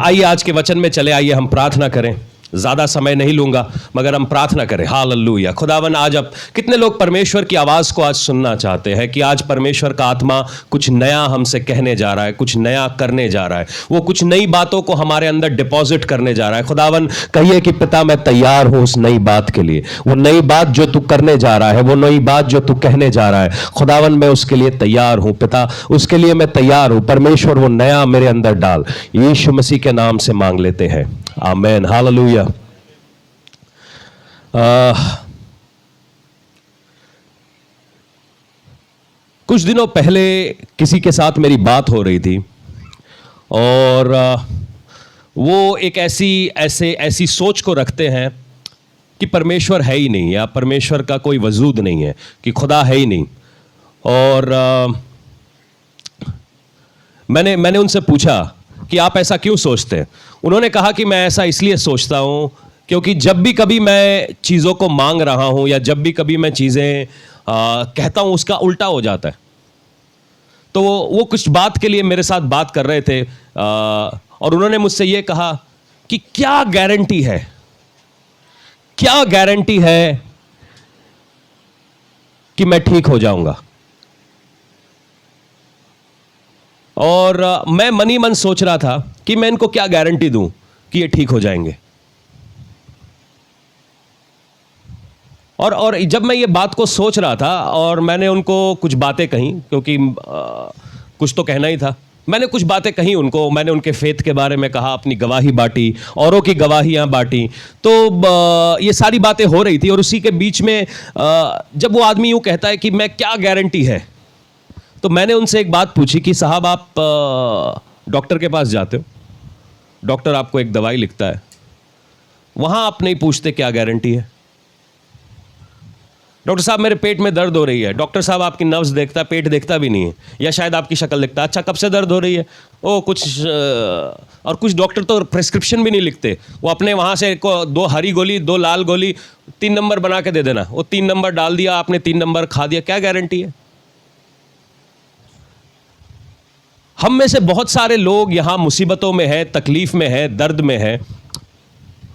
आइए आज के वचन में चले, आइए हम प्रार्थना करें। ज़्यादा समय नहीं लूंगा मगर हम प्रार्थना करें। हालेलुया। खुदावन, आज अब कितने लोग परमेश्वर की आवाज़ को आज सुनना चाहते हैं कि आज परमेश्वर का आत्मा कुछ नया हमसे कहने जा रहा है, कुछ नया करने जा रहा है, वो कुछ नई बातों को हमारे अंदर डिपॉजिट करने जा रहा है। खुदावन, कहिए कि पिता मैं तैयार हूं उस नई बात के लिए। वो नई बात जो तू करने जा रहा है, वो नई बात जो तू कहने जा रहा है, खुदावन मैं उसके लिए तैयार हूं पिता, उसके लिए मैं तैयार हूं। परमेश्वर वो नया मेरे अंदर डाल, यीशु मसीह के नाम से मांग लेते हैं, आमीन। हालेलुया। कुछ दिनों पहले किसी के साथ मेरी बात हो रही थी और वो एक ऐसी सोच को रखते हैं कि परमेश्वर है ही नहीं, या परमेश्वर का कोई वजूद नहीं है, कि खुदा है ही नहीं। और मैंने उनसे पूछा कि आप ऐसा क्यों सोचते हैं। उन्होंने कहा कि मैं ऐसा इसलिए सोचता हूं क्योंकि जब भी कभी मैं चीज़ों को मांग रहा हूं या जब भी कभी मैं चीज़ें कहता हूं उसका उल्टा हो जाता है। तो वो कुछ बात के लिए मेरे साथ बात कर रहे थे और उन्होंने मुझसे ये कहा कि क्या गारंटी है कि मैं ठीक हो जाऊंगा। और मैं मन ही मन सोच रहा था कि मैं इनको क्या गारंटी दूं कि ये ठीक हो जाएंगे। और जब मैं ये बात को सोच रहा था और मैंने उनको कुछ बातें कहीं, क्योंकि कुछ तो कहना ही था, मैंने कुछ बातें कहीं उनको, मैंने उनके फेथ के बारे में कहा, अपनी गवाही बांटी, औरों की गवाहियां बांटी। तो ये सारी बातें हो रही थी और उसी के बीच में जब वो आदमी यूं कहता है कि मैं क्या गारंटी है, तो मैंने उनसे एक बात पूछी कि साहब आप डॉक्टर के पास जाते हो, डॉक्टर आपको एक दवाई लिखता है, वहां आप नहीं पूछते क्या गारंटी है। डॉक्टर साहब मेरे पेट में दर्द हो रही है, डॉक्टर साहब आपकी नर्व्स देखता है, पेट देखता भी नहीं है, या शायद आपकी शक्ल देखता है, अच्छा कब से दर्द हो रही है, ओ कुछ। और कुछ डॉक्टर तो प्रेस्क्रिप्शन भी नहीं लिखते, वो अपने वहाँ से 2 हरी गोली 2 लाल गोली 3 नंबर बना के दे देना, वो 3 नंबर डाल दिया आपने, 3 नंबर खा दिया, क्या गारंटी है। हम में से बहुत सारे लोग यहाँ मुसीबतों में हैं, तकलीफ में हैं, दर्द में हैं,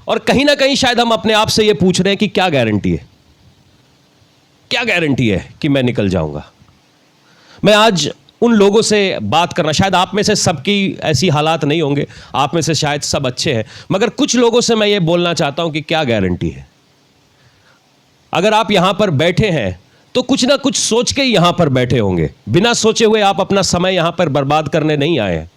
और कहीं ना कहीं शायद हम अपने आप से ये पूछ रहे हैं कि क्या गारंटी है, क्या गारंटी है कि मैं निकल जाऊंगा। मैं आज उन लोगों से बात करना, शायद आप में से सबकी ऐसी हालात नहीं होंगे, आप में से शायद सब अच्छे हैं, मगर कुछ लोगों से मैं ये बोलना चाहता हूं कि क्या गारंटी है। अगर आप यहां पर बैठे हैं तो कुछ ना कुछ सोच के ही यहां पर बैठे होंगे, बिना सोचे हुए आप अपना समय यहां पर बर्बाद करने नहीं आए हैं।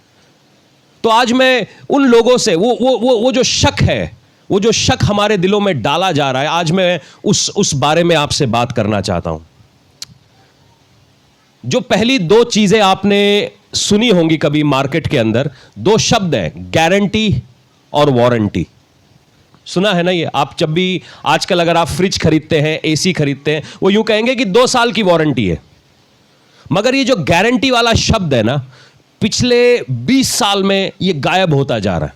तो आज मैं उन लोगों से वो जो शक है, वो जो शक हमारे दिलों में डाला जा रहा है, आज मैं उस बारे में आपसे बात करना चाहता हूं। जो पहली 2 चीजें आपने सुनी होंगी कभी मार्केट के अंदर, 2 शब्द हैं, गारंटी और वारंटी। सुना है ना ये। आप जब भी आजकल अगर आप फ्रिज खरीदते हैं, एसी खरीदते हैं, वो यूं कहेंगे कि 2 साल की वारंटी है, मगर ये जो गारंटी वाला शब्द है ना, पिछले 20 साल में ये गायब होता जा रहा है,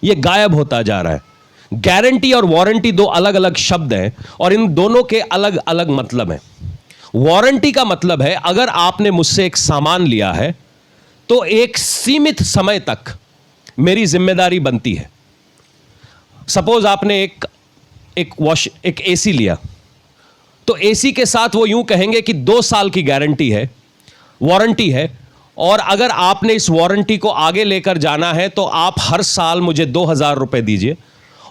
ये गायब होता जा रहा है। गारंटी और वारंटी 2 अलग अलग शब्द हैं और इन दोनों के अलग अलग मतलब हैं। वारंटी का मतलब है अगर आपने मुझसे एक सामान लिया है तो एक सीमित समय तक मेरी जिम्मेदारी बनती है। सपोज आपने एक एसी लिया, तो एसी के साथ वो यूं कहेंगे कि 2 साल की गारंटी है, वारंटी है, और अगर आपने इस वारंटी को आगे लेकर जाना है तो आप हर साल मुझे 2000 रुपए दीजिए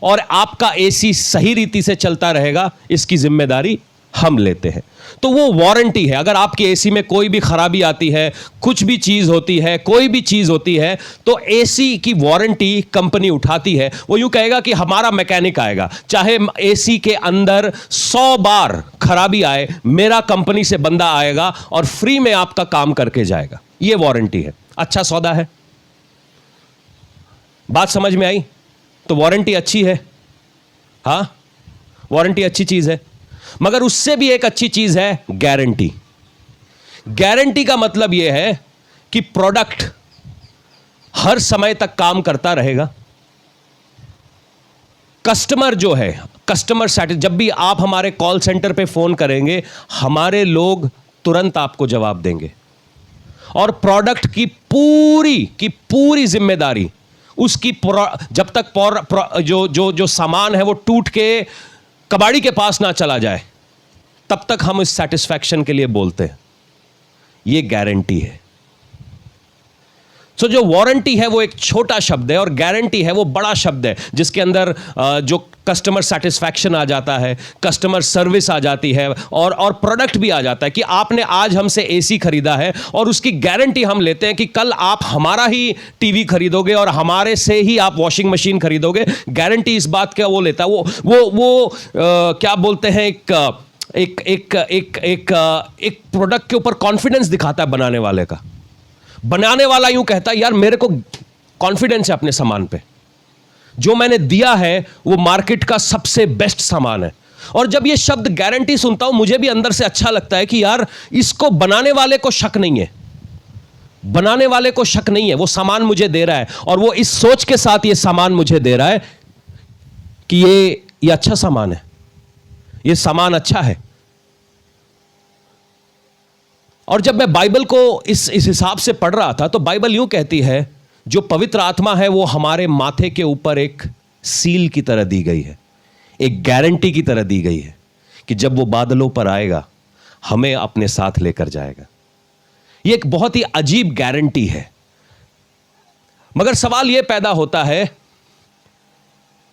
और आपका एसी सही रीति से चलता रहेगा, इसकी जिम्मेदारी हम लेते हैं। तो वो वारंटी है। अगर आपकी एसी में कोई भी खराबी आती है, कुछ भी चीज होती है, कोई भी चीज होती है, तो एसी की वारंटी कंपनी उठाती है। वो यूं कहेगा कि हमारा मैकेनिक आएगा, चाहे एसी के अंदर 100 बार खराबी आए, मेरा कंपनी से बंदा आएगा और फ्री में आपका काम करके जाएगा। ये वारंटी है। अच्छा सौदा है। बात समझ में आई? तो वारंटी अच्छी है, हां, वारंटी अच्छी चीज है। मगर उससे भी एक अच्छी चीज है गारंटी। गारंटी का मतलब यह है कि प्रोडक्ट हर समय तक काम करता रहेगा। कस्टमर जो है, कस्टमर सैटिस्फैक्शन, जब भी आप हमारे कॉल सेंटर पे फोन करेंगे, हमारे लोग तुरंत आपको जवाब देंगे और प्रोडक्ट की पूरी जिम्मेदारी उसकी जब तक जो सामान है वो टूट के कबाड़ी के पास ना चला जाए, तब तक हम इस सेटिस्फैक्शन के लिए बोलते हैं। ये गारंटी है। जो वारंटी है वो एक छोटा शब्द है और गारंटी है वो बड़ा शब्द है, जिसके अंदर जो कस्टमर सेटिस्फैक्शन आ जाता है, कस्टमर सर्विस आ जाती है और प्रोडक्ट भी आ जाता है कि आपने आज हमसे एसी खरीदा है और उसकी गारंटी हम लेते हैं कि कल आप हमारा ही टीवी खरीदोगे और हमारे से ही आप वॉशिंग मशीन खरीदोगे। गारंटी इस बात का वो लेता है। वो क्या बोलते हैं, एक प्रोडक्ट के ऊपर कॉन्फिडेंस दिखाता है बनाने वाले का। बनाने वाला यूं कहता है, यार मेरे को कॉन्फिडेंस है अपने सामान पे, जो मैंने दिया है वो मार्केट का सबसे बेस्ट सामान है। और जब ये शब्द गारंटी सुनता हूं, मुझे भी अंदर से अच्छा लगता है कि यार इसको बनाने वाले को शक नहीं है, बनाने वाले को शक नहीं है, वो सामान मुझे दे रहा है और वो इस सोच के साथ ये सामान मुझे दे रहा है कि ये अच्छा सामान है, ये सामान अच्छा है। और जब मैं बाइबल को इस हिसाब से पढ़ रहा था, तो बाइबल यूं कहती है, जो पवित्र आत्मा है वो हमारे माथे के ऊपर एक सील की तरह दी गई है, एक गारंटी की तरह दी गई है कि जब वो बादलों पर आएगा हमें अपने साथ लेकर जाएगा। ये एक बहुत ही अजीब गारंटी है। मगर सवाल यह पैदा होता है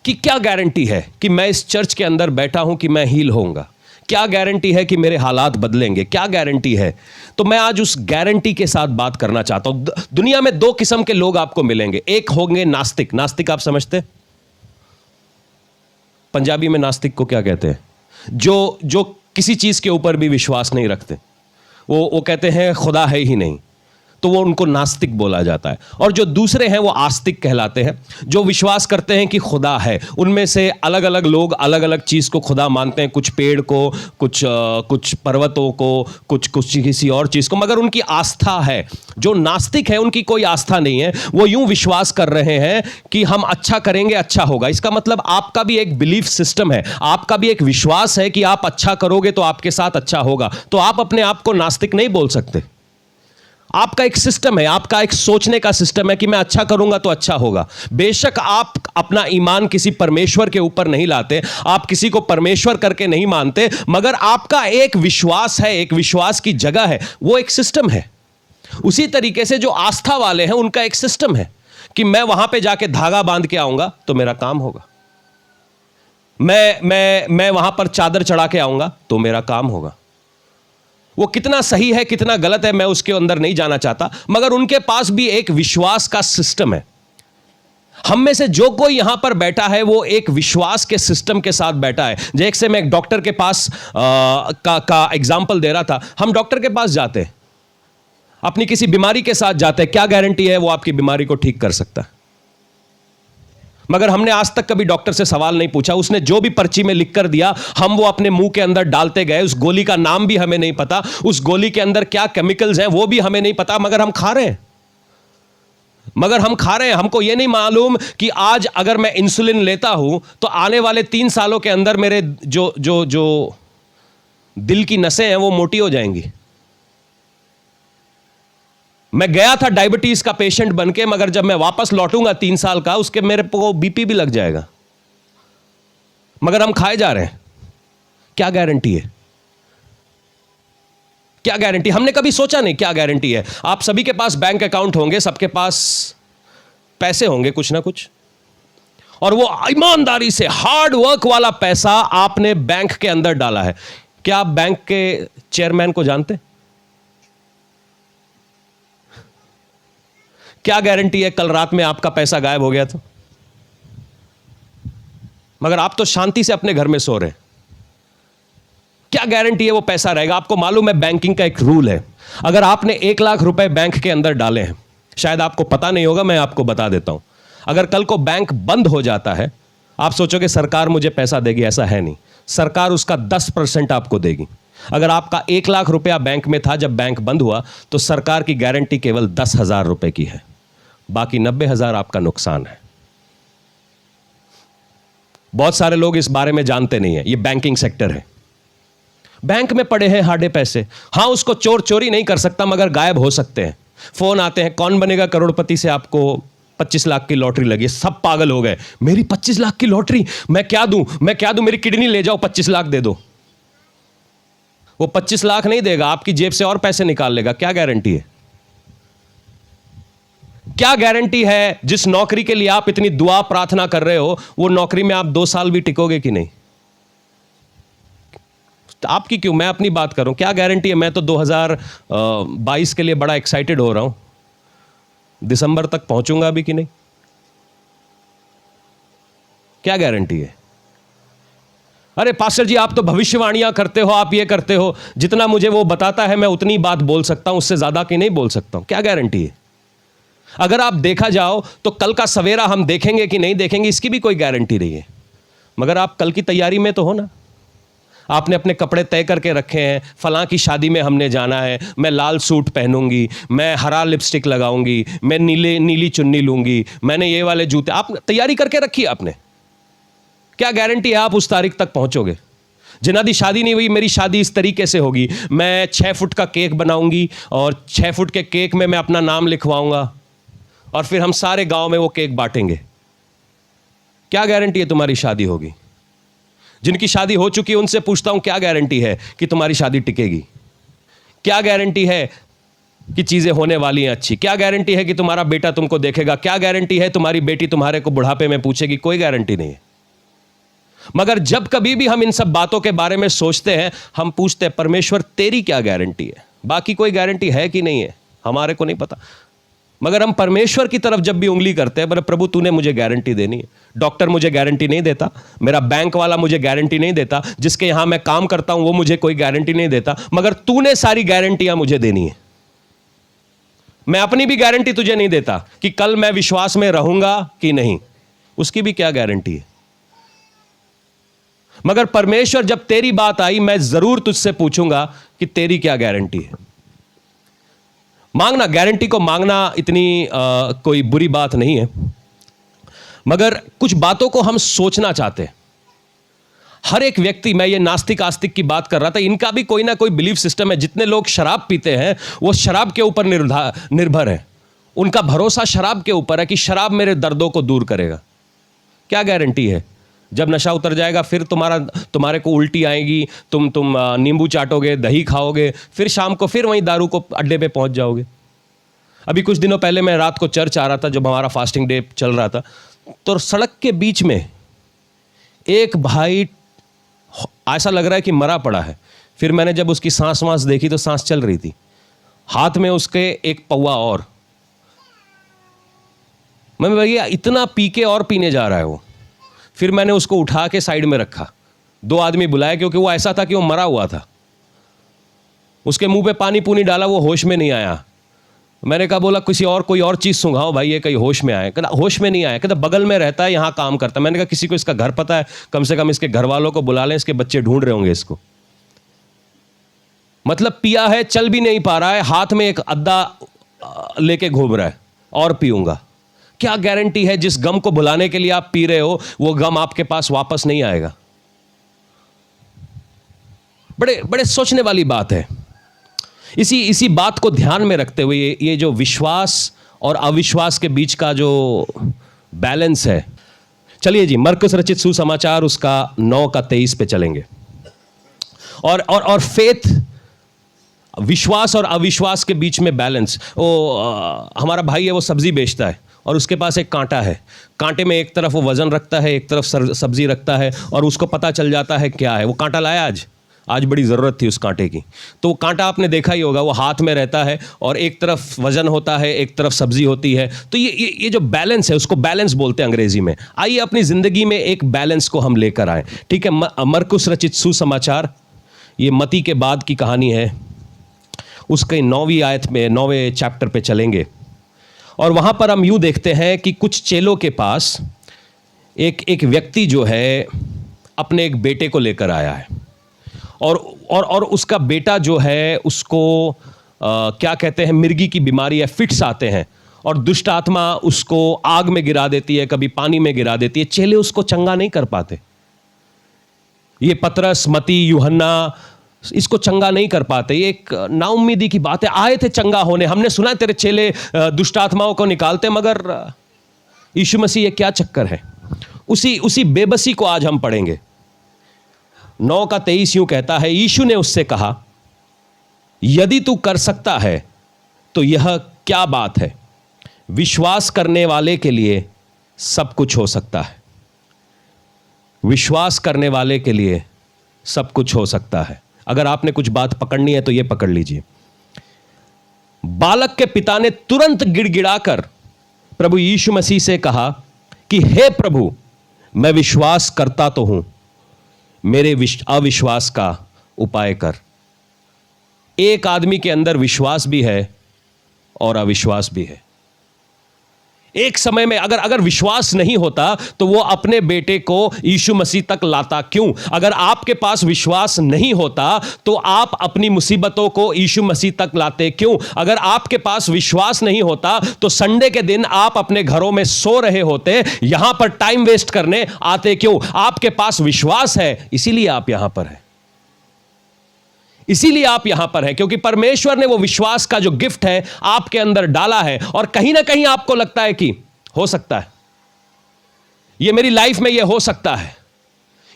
कि क्या गारंटी है कि मैं इस चर्च के अंदर बैठा हूं कि मैं हील होऊंगा? क्या गारंटी है कि मेरे हालात बदलेंगे? क्या गारंटी है? तो मैं आज उस गारंटी के साथ बात करना चाहता हूं। दुनिया में दो किस्म के लोग आपको मिलेंगे। एक होंगे नास्तिक। नास्तिक आप समझते? पंजाबी में नास्तिक को क्या कहते हैं? जो किसी चीज के ऊपर भी विश्वास नहीं रखते। वो कहते हैं खुदा है ही नहीं, तो वो उनको नास्तिक बोला जाता है। और जो दूसरे हैं वो आस्तिक कहलाते हैं, जो विश्वास करते हैं कि खुदा है। उनमें से अलग अलग लोग अलग अलग चीज़ को खुदा मानते हैं, कुछ पेड़ को, कुछ पर्वतों को, कुछ किसी और चीज़ को, मगर उनकी आस्था है। जो नास्तिक है उनकी कोई आस्था नहीं है, वो यूं विश्वास कर रहे हैं कि हम अच्छा करेंगे अच्छा होगा। इसका मतलब आपका भी एक बिलीफ सिस्टम है, आपका भी एक विश्वास है कि आप अच्छा करोगे तो आपके साथ अच्छा होगा। तो आप अपने आप को नास्तिक नहीं बोल सकते। आपका एक सिस्टम है, आपका एक सोचने का सिस्टम है कि मैं अच्छा करूंगा तो अच्छा होगा। बेशक आप अपना ईमान किसी परमेश्वर के ऊपर नहीं लाते, आप किसी को परमेश्वर करके नहीं मानते, मगर आपका एक विश्वास है, एक विश्वास की जगह है, वो एक सिस्टम है। उसी तरीके से जो आस्था वाले हैं उनका एक सिस्टम है कि मैं वहां पे जाके धागा बांध के आऊंगा तो मेरा काम होगा, मैं वहां पर चादर चढ़ा के आऊंगा तो मेरा काम होगा। वो कितना सही है कितना गलत है मैं उसके अंदर नहीं जाना चाहता, मगर उनके पास भी एक विश्वास का सिस्टम है। हम में से जो कोई यहां पर बैठा है वो एक विश्वास के सिस्टम के साथ बैठा है। जैसे मैं एक डॉक्टर के पास का एग्जाम्पल दे रहा था। हम डॉक्टर के पास जाते हैं, अपनी किसी बीमारी के साथ जाते हैं, क्या गारंटी है वो आपकी बीमारी को ठीक कर सकता है? मगर हमने आज तक कभी डॉक्टर से सवाल नहीं पूछा। उसने जो भी पर्ची में लिख कर दिया हम वो अपने मुंह के अंदर डालते गए। उस गोली का नाम भी हमें नहीं पता, उस गोली के अंदर क्या केमिकल्स हैं वो भी हमें नहीं पता, मगर हम खा रहे हैं। हमको ये नहीं मालूम कि आज अगर मैं इंसुलिन लेता हूं तो आने वाले 3 सालों के अंदर मेरे जो दिल की नसें हैं वो मोटी हो जाएंगी। मैं गया था डायबिटीज का पेशेंट बनके, मगर जब मैं वापस लौटूंगा 3 साल का, उसके मेरे को बीपी भी लग जाएगा। मगर हम खाए जा रहे हैं। क्या गारंटी है? क्या गारंटी? हमने कभी सोचा नहीं क्या गारंटी है। आप सभी के पास बैंक अकाउंट होंगे, सबके पास पैसे होंगे कुछ ना कुछ, और वो ईमानदारी से हार्ड वर्क वाला पैसा आपने बैंक के अंदर डाला है। क्या आप बैंक के चेयरमैन को जानते? क्या गारंटी है कल रात में आपका पैसा गायब हो गया तो? मगर आप तो शांति से अपने घर में सो रहे हैं। क्या गारंटी है वो पैसा रहेगा? आपको मालूम है बैंकिंग का एक रूल है, अगर आपने 1 लाख रुपए बैंक के अंदर डाले हैं, शायद आपको पता नहीं होगा, मैं आपको बता देता हूं। अगर कल को बैंक बंद हो जाता है, आप सोचोगे सरकार मुझे पैसा देगी, ऐसा है नहीं। सरकार उसका 10% आपको देगी। अगर आपका 1 लाख रुपया बैंक में था, जब बैंक बंद हुआ तो सरकार की गारंटी केवल 10,000 रुपए की है, बाकी 90,000 आपका नुकसान है। बहुत सारे लोग इस बारे में जानते नहीं है। ये बैंकिंग सेक्टर है। बैंक में पड़े हैं हार्डे पैसे। हां, उसको चोर चोरी नहीं कर सकता, मगर गायब हो सकते हैं। फोन आते हैं, कौन बनेगा करोड़पति से आपको 25 लाख की लॉटरी लगी, सब पागल हो गए, मेरी 25 लाख की लॉटरी, मैं क्या दूं, मैं क्या दूं, मेरी किडनी ले जाओ, 25 लाख दे दो। वो 25 लाख नहीं देगा, आपकी जेब से और पैसे निकाल लेगा। क्या गारंटी है? क्या गारंटी है जिस नौकरी के लिए आप इतनी दुआ प्रार्थना कर रहे हो, वो नौकरी में आप 2 साल भी टिकोगे कि नहीं? आपकी क्यों, मैं अपनी बात करूं, क्या गारंटी है? मैं तो 2022 के लिए बड़ा एक्साइटेड हो रहा हूं, दिसंबर तक पहुंचूंगा भी कि नहीं, क्या गारंटी है? अरे पास्टर जी, आप तो भविष्यवाणियां करते हो, आप ये करते हो, जितना मुझे वो बताता है मैं उतनी बात बोल सकता हूं, उससे ज्यादा की नहीं बोल सकता हूं। क्या गारंटी है? अगर आप देखा जाओ तो कल का सवेरा हम देखेंगे कि नहीं देखेंगे, इसकी भी कोई गारंटी नहीं है। मगर आप कल की तैयारी में तो हो ना, आपने अपने कपड़े तय करके रखे हैं, फलां की शादी में हमने जाना है, मैं लाल सूट पहनूंगी, मैं हरा लिपस्टिक लगाऊंगी, मैं नीली चुन्नी लूंगी, मैंने ये वाले जूते, आप तैयारी करके रखी आपने। क्या गारंटी है आप उस तारीख तक पहुंचोगे? जिन्हां दी शादी नहीं हुई, मेरी शादी इस तरीके से होगी, मैं 6 फुट का केक बनाऊंगी और 6 फुट के केक में मैं अपना नाम लिखवाऊंगा और फिर हम सारे गांव में वो केक बांटेंगे। क्या गारंटी है तुम्हारी शादी होगी? जिनकी शादी हो चुकी है उनसे पूछता हूं, क्या गारंटी है कि तुम्हारी शादी टिकेगी? क्या गारंटी है कि चीजें होने वाली हैं अच्छी? क्या गारंटी है कि तुम्हारा बेटा तुमको देखेगा? क्या गारंटी है तुम्हारी बेटी तुम्हारे को बुढ़ापे में पूछेगी? कोई गारंटी नहीं है। मगर जब कभी भी हम इन सब बातों के बारे में सोचते हैं, हम पूछते हैं, परमेश्वर तेरी क्या गारंटी है? बाकी कोई गारंटी है कि नहीं है, हमारे को नहीं पता। मगर हम परमेश्वर की तरफ जब भी उंगली करते हैं, बोले प्रभु तूने मुझे गारंटी देनी है। डॉक्टर मुझे गारंटी नहीं देता, मेरा बैंक वाला मुझे गारंटी नहीं देता, जिसके यहां मैं काम करता हूं वो मुझे कोई गारंटी नहीं देता, मगर तूने सारी गारंटियां मुझे देनी है। मैं अपनी भी गारंटी तुझे नहीं देता कि कल मैं विश्वास में रहूंगा कि नहीं, उसकी भी क्या गारंटी है? मगर परमेश्वर जब तेरी बात आई, मैं जरूर तुझसे पूछूंगा कि तेरी क्या गारंटी है। मांगना, गारंटी को मांगना इतनी कोई बुरी बात नहीं है, मगर कुछ बातों को हम सोचना चाहते हैं। हर एक व्यक्ति, मैं ये नास्तिक आस्तिक की बात कर रहा था, इनका भी कोई ना कोई बिलीफ सिस्टम है। जितने लोग शराब पीते हैं वो शराब के ऊपर निर्भर है, उनका भरोसा शराब के ऊपर है कि शराब मेरे दर्दों को दूर करेगा। क्या गारंटी है जब नशा उतर जाएगा फिर तुम्हारे को उल्टी आएगी, तुम नींबू चाटोगे, दही खाओगे, फिर शाम को फिर वहीं दारू को अड्डे पे पहुंच जाओगे। अभी कुछ दिनों पहले मैं रात को चर्च आ रहा था, जब हमारा फास्टिंग डे चल रहा था, तो सड़क के बीच में एक भाई ऐसा लग रहा है कि मरा पड़ा है। फिर मैंने जब उसकी सांस वांस देखी तो सांस चल रही थी, हाथ में उसके एक पौवा और। मैं भैया इतना पी के और पीने जा रहा है वो। फिर मैंने उसको उठा के साइड में रखा, 2 आदमी बुलाए, क्योंकि वो ऐसा था कि वो मरा हुआ था। उसके मुंह पे पानी पूनी डाला, वो होश में नहीं आया। मैंने कहा, बोला किसी और कोई और चीज़ सूंघाओ भाई, ये कहीं होश में आए। कहता होश में नहीं आया, कहता बगल में रहता है, यहाँ काम करता है। मैंने कहा किसी को इसका घर पता है? कम से कम इसके घर वालों को बुला लें, इसके बच्चे ढूंढ रहे होंगे इसको। मतलब पिया है, चल भी नहीं पा रहा है, हाथ में एक अद्दा लेके घूम रहा है, और पीऊंगा। क्या गारंटी है जिस गम को भुलाने के लिए आप पी रहे हो वो गम आपके पास वापस नहीं आएगा? बड़े बड़े सोचने वाली बात है। इसी बात को ध्यान में रखते हुए ये जो विश्वास और अविश्वास के बीच का जो बैलेंस है, चलिए जी मरकुस रचित सुसमाचार उसका 9:23 पे चलेंगे। और फेथ, विश्वास और अविश्वास के बीच में बैलेंस। हमारा भाई है, वो सब्जी बेचता है और उसके पास एक कांटा है। कांटे में एक तरफ वो वजन रखता है, एक तरफ सब्जी रखता है, और उसको पता चल जाता है क्या है। वो कांटा लाया आज बड़ी ज़रूरत थी उस कांटे की। तो वो कांटा आपने देखा ही होगा, वो हाथ में रहता है और एक तरफ वजन होता है, एक तरफ सब्जी होती है। तो ये जो बैलेंस है, उसको बैलेंस बोलते हैं अंग्रेजी में। आइए अपनी ज़िंदगी में एक बैलेंस को हम लेकर आए, ठीक है। मरकुस रचित सुसमाचार, ये मती के बाद की कहानी है। उसके 9वीं आयत में, 9वें चैप्टर पे चलेंगे, और वहाँ पर हम यूँ देखते हैं कि कुछ चेलों के पास एक व्यक्ति जो है अपने एक बेटे को लेकर आया है, और उसका बेटा जो है उसको क्या कहते हैं, मिर्गी की बीमारी है, फिट्स आते हैं, और दुष्ट आत्मा उसको आग में गिरा देती है, कभी पानी में गिरा देती है। चेले उसको चंगा नहीं कर पाते। ये पतरस, मती, यूहन्ना इसको चंगा नहीं कर पाते। ये एक नाउम्मीदी की बात है। आए थे चंगा होने, हमने सुना है तेरे चेले दुष्ट आत्माओं को निकालते, मगर यीशु मसीह ये क्या चक्कर है? उसी बेबसी को आज हम पढ़ेंगे। 9:23 यूं कहता है, यीशु ने उससे कहा, यदि तू कर सकता है तो यह क्या बात है? विश्वास करने वाले के लिए सब कुछ हो सकता है। विश्वास करने वाले के लिए सब कुछ हो सकता है। अगर आपने कुछ बात पकड़नी है तो यह पकड़ लीजिए। बालक के पिता ने तुरंत गिड़गिड़ाकर प्रभु यीशु मसीह से कहा कि हे प्रभु, मैं विश्वास करता तो हूं, मेरे अविश्वास का उपाय कर। एक आदमी के अंदर विश्वास भी है और अविश्वास भी है। एक समय में अगर विश्वास नहीं होता तो वो अपने बेटे को यीशु मसीह तक लाता क्यों? अगर आपके पास विश्वास नहीं होता तो आप अपनी मुसीबतों को यीशु मसीह तक लाते क्यों? अगर आपके पास विश्वास नहीं होता तो संडे के दिन आप अपने घरों में सो रहे होते, यहां पर टाइम वेस्ट करने आते क्यों? आपके पास विश्वास है, इसीलिए आप यहां पर हैं। इसीलिए आप यहां पर हैं, क्योंकि परमेश्वर ने वो विश्वास का जो गिफ्ट है आपके अंदर डाला है। और कहीं ना कहीं आपको लगता है कि हो सकता है, ये मेरी लाइफ में ये हो सकता है,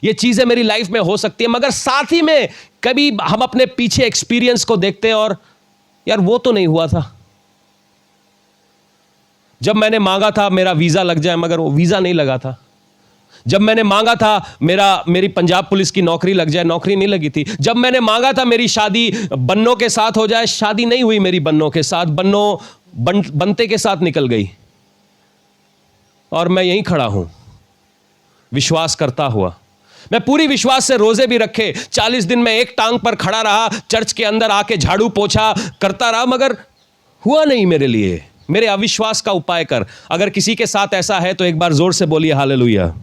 ये चीजें मेरी लाइफ में हो सकती है। मगर साथ ही में कभी हम अपने पीछे एक्सपीरियंस को देखते हैं और यार वो तो नहीं हुआ था। जब मैंने मांगा था मेरा वीजा लग जाए, मगर वो वीजा नहीं लगा था। जब मैंने मांगा था मेरी पंजाब पुलिस की नौकरी लग जाए, नौकरी नहीं लगी थी। जब मैंने मांगा था मेरी शादी बन्नों के साथ हो जाए, शादी नहीं हुई मेरी बन्नों के साथ, बनते के साथ निकल गई। और मैं यहीं खड़ा हूं विश्वास करता हुआ। मैं पूरी विश्वास से रोजे भी रखे, 40 दिन में एक टांग पर खड़ा रहा, चर्च के अंदर आके झाड़ू पोछा करता रहा, मगर हुआ नहीं मेरे लिए। मेरे अविश्वास का उपाय कर। अगर किसी के साथ ऐसा है तो एक बार जोर से बोलिए हालेलुया।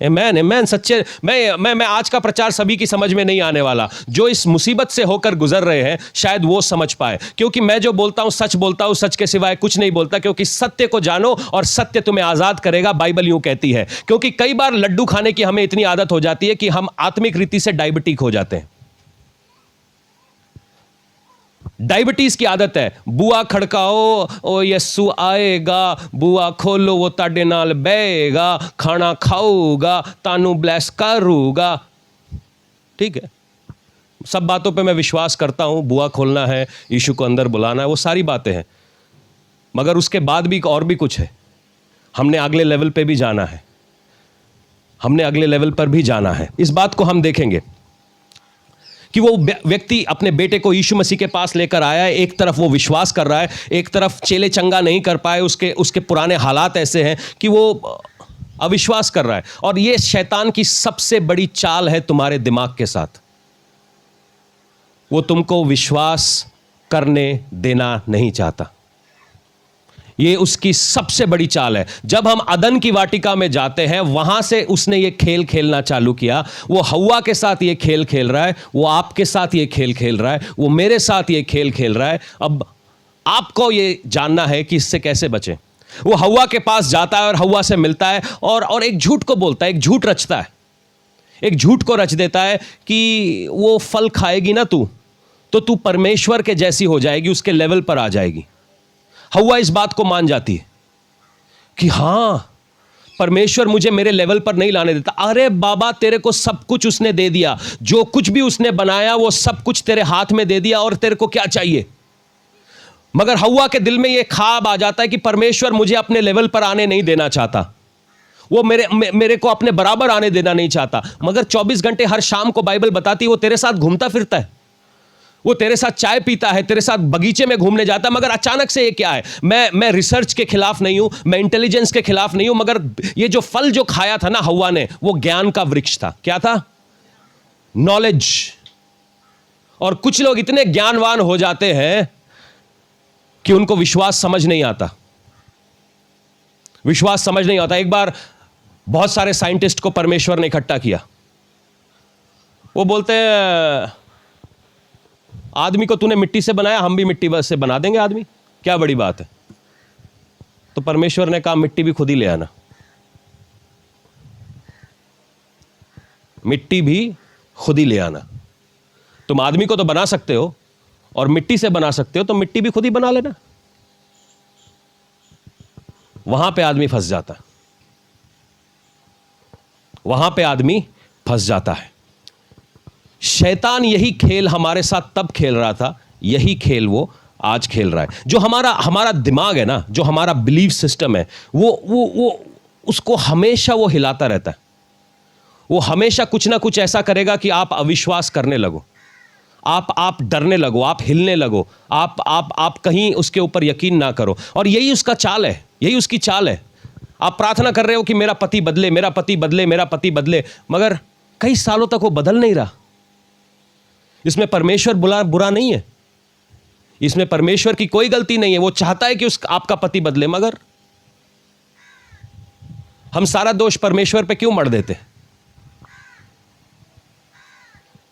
आमेन, आमेन। सच्चे मैं आज का प्रचार सभी की समझ में नहीं आने वाला। जो इस मुसीबत से होकर गुजर रहे हैं शायद वो समझ पाए, क्योंकि मैं जो बोलता हूं सच बोलता हूं, सच के सिवाय कुछ नहीं बोलता। क्योंकि सत्य को जानो और सत्य तुम्हें आजाद करेगा, बाइबल यूं कहती है। क्योंकि कई बार लड्डू खाने की हमें इतनी आदत हो जाती है कि हम आत्मिक रीति से डायबिटिक हो जाते हैं। डायबिटीज की आदत है। बुआ खड़काओ ओ यस्सु आएगा, बुआ खोलो वो ताडे नाल बहेगा, खाना खाऊगा तानू ब्लेस करूगा। ठीक है, सब बातों पे मैं विश्वास करता हूं, बुआ खोलना है, यीशु को अंदर बुलाना है, वो सारी बातें हैं। मगर उसके बाद भी और भी कुछ है। हमने अगले लेवल पे भी जाना है, हमने अगले लेवल पर भी जाना है। इस बात को हम देखेंगे कि वो व्यक्ति अपने बेटे को यीशु मसीह के पास लेकर आया है। एक तरफ वो विश्वास कर रहा है, एक तरफ चेले चंगा नहीं कर पाए, उसके पुराने हालात ऐसे हैं कि वो अविश्वास कर रहा है। और ये शैतान की सबसे बड़ी चाल है तुम्हारे दिमाग के साथ। वो तुमको विश्वास करने देना नहीं चाहता। ये उसकी सबसे बड़ी चाल है। जब हम अदन की वाटिका में जाते हैं, वहां से उसने ये खेल खेलना चालू किया। वो हव्वा के साथ ये खेल खेल रहा है, वो आपके साथ ये खेल खेल रहा है, वो मेरे साथ ये खेल खेल रहा है। अब आपको ये जानना है कि इससे कैसे बचें। वो हव्वा के पास जाता है और हव्वा से मिलता है और एक झूठ को बोलता है, एक झूठ रचता है, एक झूठ को रच देता है कि वो फल खाएगी ना तो तू परमेश्वर के जैसी हो जाएगी, उसके लेवल पर आ जाएगी। हव्वा इस बात को मान जाती है कि हां, परमेश्वर मुझे मेरे लेवल पर नहीं लाने देता। अरे बाबा, तेरे को सब कुछ उसने दे दिया, जो कुछ भी उसने बनाया वो सब कुछ तेरे हाथ में दे दिया, और तेरे को क्या चाहिए? मगर हव्वा के दिल में यह ख्वाब आ जाता है कि परमेश्वर मुझे अपने लेवल पर आने नहीं देना चाहता, वो मेरे को अपने बराबर आने देना नहीं चाहता। मगर 24 घंटे हर शाम को बाइबल बताती है वो तेरे साथ घूमता फिरता है, वो तेरे साथ चाय पीता है, तेरे साथ बगीचे में घूमने जाता है। मगर अचानक से ये क्या है? मैं रिसर्च के खिलाफ नहीं हूं, मैं इंटेलिजेंस के खिलाफ नहीं हूं, मगर ये जो फल जो खाया था ना हव्वा ने, वो ज्ञान का वृक्ष था। क्या था? नॉलेज। और कुछ लोग इतने ज्ञानवान हो जाते हैं कि उनको विश्वास समझ नहीं आता। विश्वास समझ नहीं आता। एक बार बहुत सारे साइंटिस्ट को परमेश्वर ने इकट्ठा किया। वो बोलते हैं, आदमी को तूने मिट्टी से बनाया, हम भी मिट्टी से बना देंगे आदमी, क्या बड़ी बात है। तो परमेश्वर ने कहा मिट्टी भी खुद ही ले आना, मिट्टी भी खुद ही ले आना। तुम आदमी को तो बना सकते हो और मिट्टी से बना सकते हो, तो मिट्टी भी खुद ही बना लेना। वहां पे आदमी फंस जाता है, वहां पे आदमी फंस जाता है। शैतान यही खेल हमारे साथ तब खेल रहा था, यही खेल वो आज खेल रहा है। जो हमारा दिमाग है ना, जो हमारा बिलीफ सिस्टम है, वो उसको हमेशा वो हिलाता रहता है। वो हमेशा कुछ ना कुछ ऐसा करेगा कि आप अविश्वास करने लगो, आप डरने लगो, आप हिलने लगो, आप कहीं उसके ऊपर यकीन ना करो। और यही उसका चाल है, यही उसकी चाल है। आप प्रार्थना कर रहे हो कि मेरा पति बदले, मेरा पति बदले, मेरा पति बदले, मगर कई सालों तक वो बदल नहीं रहा। इसमें परमेश्वर बुरा नहीं है, इसमें परमेश्वर की कोई गलती नहीं है। वो चाहता है कि आपका पति बदले, मगर हम सारा दोष परमेश्वर पे क्यों मढ़ देते?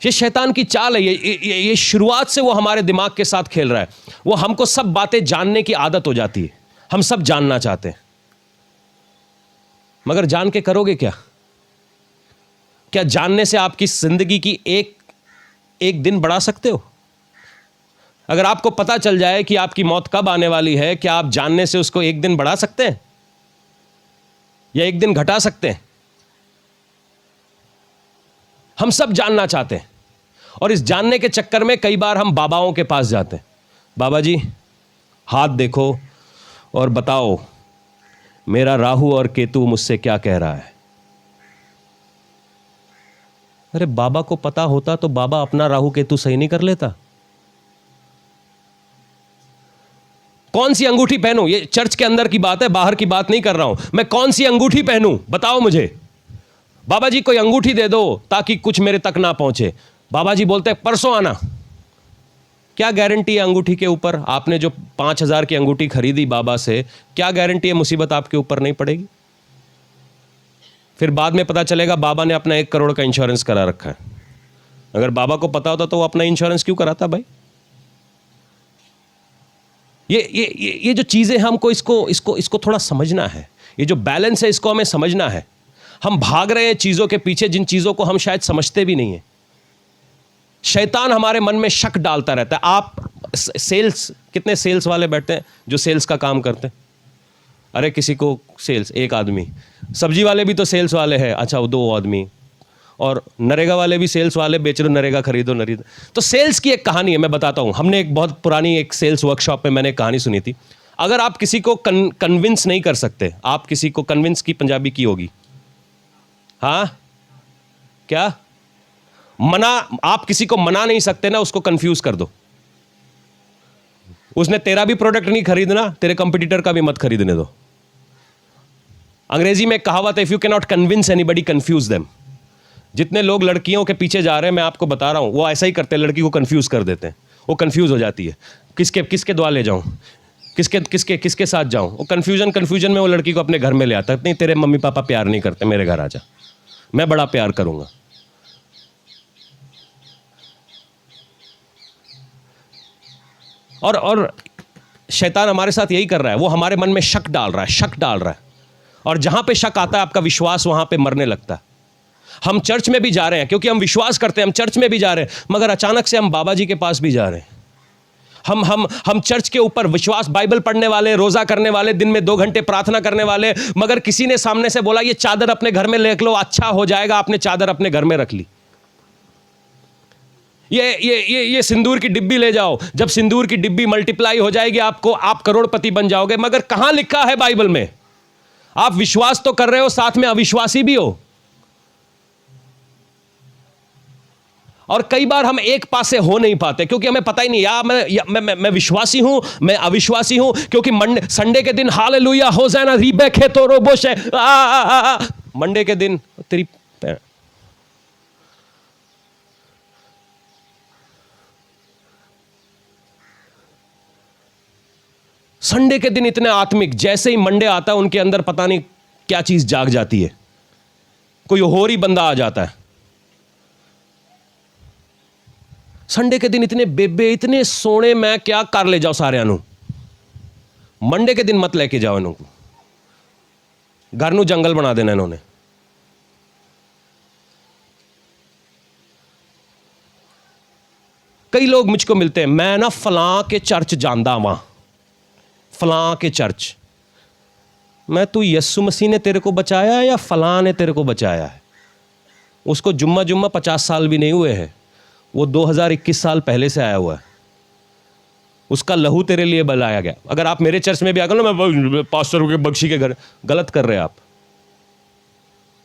ये शैतान की चाल है। ये शुरुआत से वो हमारे दिमाग के साथ खेल रहा है। वो हमको सब बातें जानने की आदत हो जाती है, हम सब जानना चाहते हैं, मगर जान के करोगे क्या? क्या जानने से आपकी जिंदगी की एक दिन बढ़ा सकते हो? अगर आपको पता चल जाए कि आपकी मौत कब आने वाली है, क्या आप जानने से उसको एक दिन बढ़ा सकते हैं या एक दिन घटा सकते हैं? हम सब जानना चाहते हैं, और इस जानने के चक्कर में कई बार हम बाबाओं के पास जाते हैं। बाबा जी हाथ देखो और बताओ मेरा राहु और केतु मुझसे क्या कह रहा है। अरे बाबा को पता होता तो बाबा अपना राहु केतु सही नहीं कर लेता? कौन सी अंगूठी पहनूं? ये चर्च के अंदर की बात है, बाहर की बात नहीं कर रहा हूं मैं। कौन सी अंगूठी पहनूं बताओ मुझे। बाबा जी कोई अंगूठी दे दो ताकि कुछ मेरे तक ना पहुंचे। बाबा जी बोलते हैं परसों आना। क्या गारंटी है अंगूठी के ऊपर? आपने जो 5,000 की अंगूठी खरीदी बाबा से, क्या गारंटी है मुसीबत आपके ऊपर नहीं पड़ेगी? फिर बाद में पता चलेगा बाबा ने अपना 1 करोड़ का इंश्योरेंस करा रखा है। अगर बाबा को पता होता तो वो अपना इंश्योरेंस क्यों कराता भाई? ये जो चीजें हमको इसको थोड़ा समझना है। ये जो बैलेंस है इसको हमें समझना है। हम भाग रहे हैं चीजों के पीछे जिन चीजों को हम शायद समझते भी नहीं है। शैतान हमारे मन में शक डालता रहता है। आप सेल्स, कितने सेल्स वाले बैठते हैं जो सेल्स का काम करते हैं? अरे किसी को सेल्स, एक आदमी। सब्जी वाले भी तो सेल्स वाले हैं, अच्छा वो 2 आदमी। और नरेगा वाले भी सेल्स वाले, बेच लो नरेगा, खरीदो नरेगा। तो सेल्स की एक कहानी है, मैं बताता हूं। हमने एक बहुत पुरानी एक सेल्स वर्कशॉप में मैंने एक कहानी सुनी थी। अगर आप किसी को कन्विंस नहीं कर सकते, आप किसी को कन्विंस की पंजाबी की होगी, हाँ क्या? मना, आप किसी को मना नहीं सकते ना, उसको कंफ्यूज कर दो। उसने तेरा भी प्रोडक्ट नहीं खरीदना, तेरे कंपटीटर का भी मत खरीदने दो। अंग्रेजी में एक कहावत है, if you can not convince anybody confuse them. जितने लोग लड़कियों के पीछे जा रहे हैं, मैं आपको बता रहा हूं, वो ऐसा ही करते हैं, लड़की को कंफ्यूज कर देते हैं। वो कंफ्यूज हो जाती है, किसके द्वार ले जाऊं, किसके साथ जाऊं। वो कंफ्यूजन में वो लड़की को अपने घर में ले आता है। नहीं, तेरे मम्मी पापा प्यार नहीं करते, मेरे घर आ जा, मैं बड़ा प्यार करूंगा। और शैतान हमारे साथ यही कर रहा है। वो हमारे मन में शक डाल रहा है, और जहां पे शक आता है आपका विश्वास वहां पे मरने लगता है। हम चर्च में भी जा रहे हैं क्योंकि हम विश्वास करते हैं, हम चर्च में भी जा रहे हैं, मगर अचानक से हम बाबा जी के पास भी जा रहे हैं। हम चर्च के ऊपर विश्वास, बाइबल पढ़ने वाले, रोजा करने वाले, दिन में 2 घंटे प्रार्थना करने वाले, मगर किसी ने सामने से बोला ये चादर अपने घर में रख लो, अच्छा हो जाएगा। आपने चादर अपने घर में रख ली। ये सिंदूर की डिब्बी ले जाओ, जब सिंदूर की डिब्बी मल्टीप्लाई हो जाएगी आपको, आप करोड़पति बन जाओगे। मगर कहां लिखा है बाइबल में? आप विश्वास तो कर रहे हो, साथ में अविश्वासी भी हो। और कई बार हम एक पासे हो नहीं पाते क्योंकि हमें पता ही नहीं, मैं विश्वासी हूं, मैं अविश्वासी हूं। क्योंकि संडे के दिन हालेलुया होज़ाना रीबेखे तो रोबोश है, मंडे के दिन तेरी संडे के दिन इतने आत्मिक, जैसे ही मंडे आता है उनके अंदर पता नहीं क्या चीज जाग जाती है, कोई और ही बंदा आ जाता है। संडे के दिन इतने बेबे, इतने सोने, मैं क्या कर ले जाओ सारे अनु। मंडे के दिन मत लेके जाओ इनको, घर नू जंगल बना देना इन्होंने। कई लोग मुझको मिलते हैं, मैं ना फलां के चर्च जांदा वहां, फलां के चर्च। मैं तू यस्सु मसीह ने तेरे को बचाया है या फलां ने तेरे को बचाया है? उसको जुम्मा जुम्मा 50 साल भी नहीं हुए हैं, वो 2021 साल पहले से आया हुआ है। उसका लहू तेरे लिए बलाया गया। अगर आप मेरे चर्च में भी आकर ना, मैं पास्टर के बख्शी के घर, गलत कर रहे हैं आप,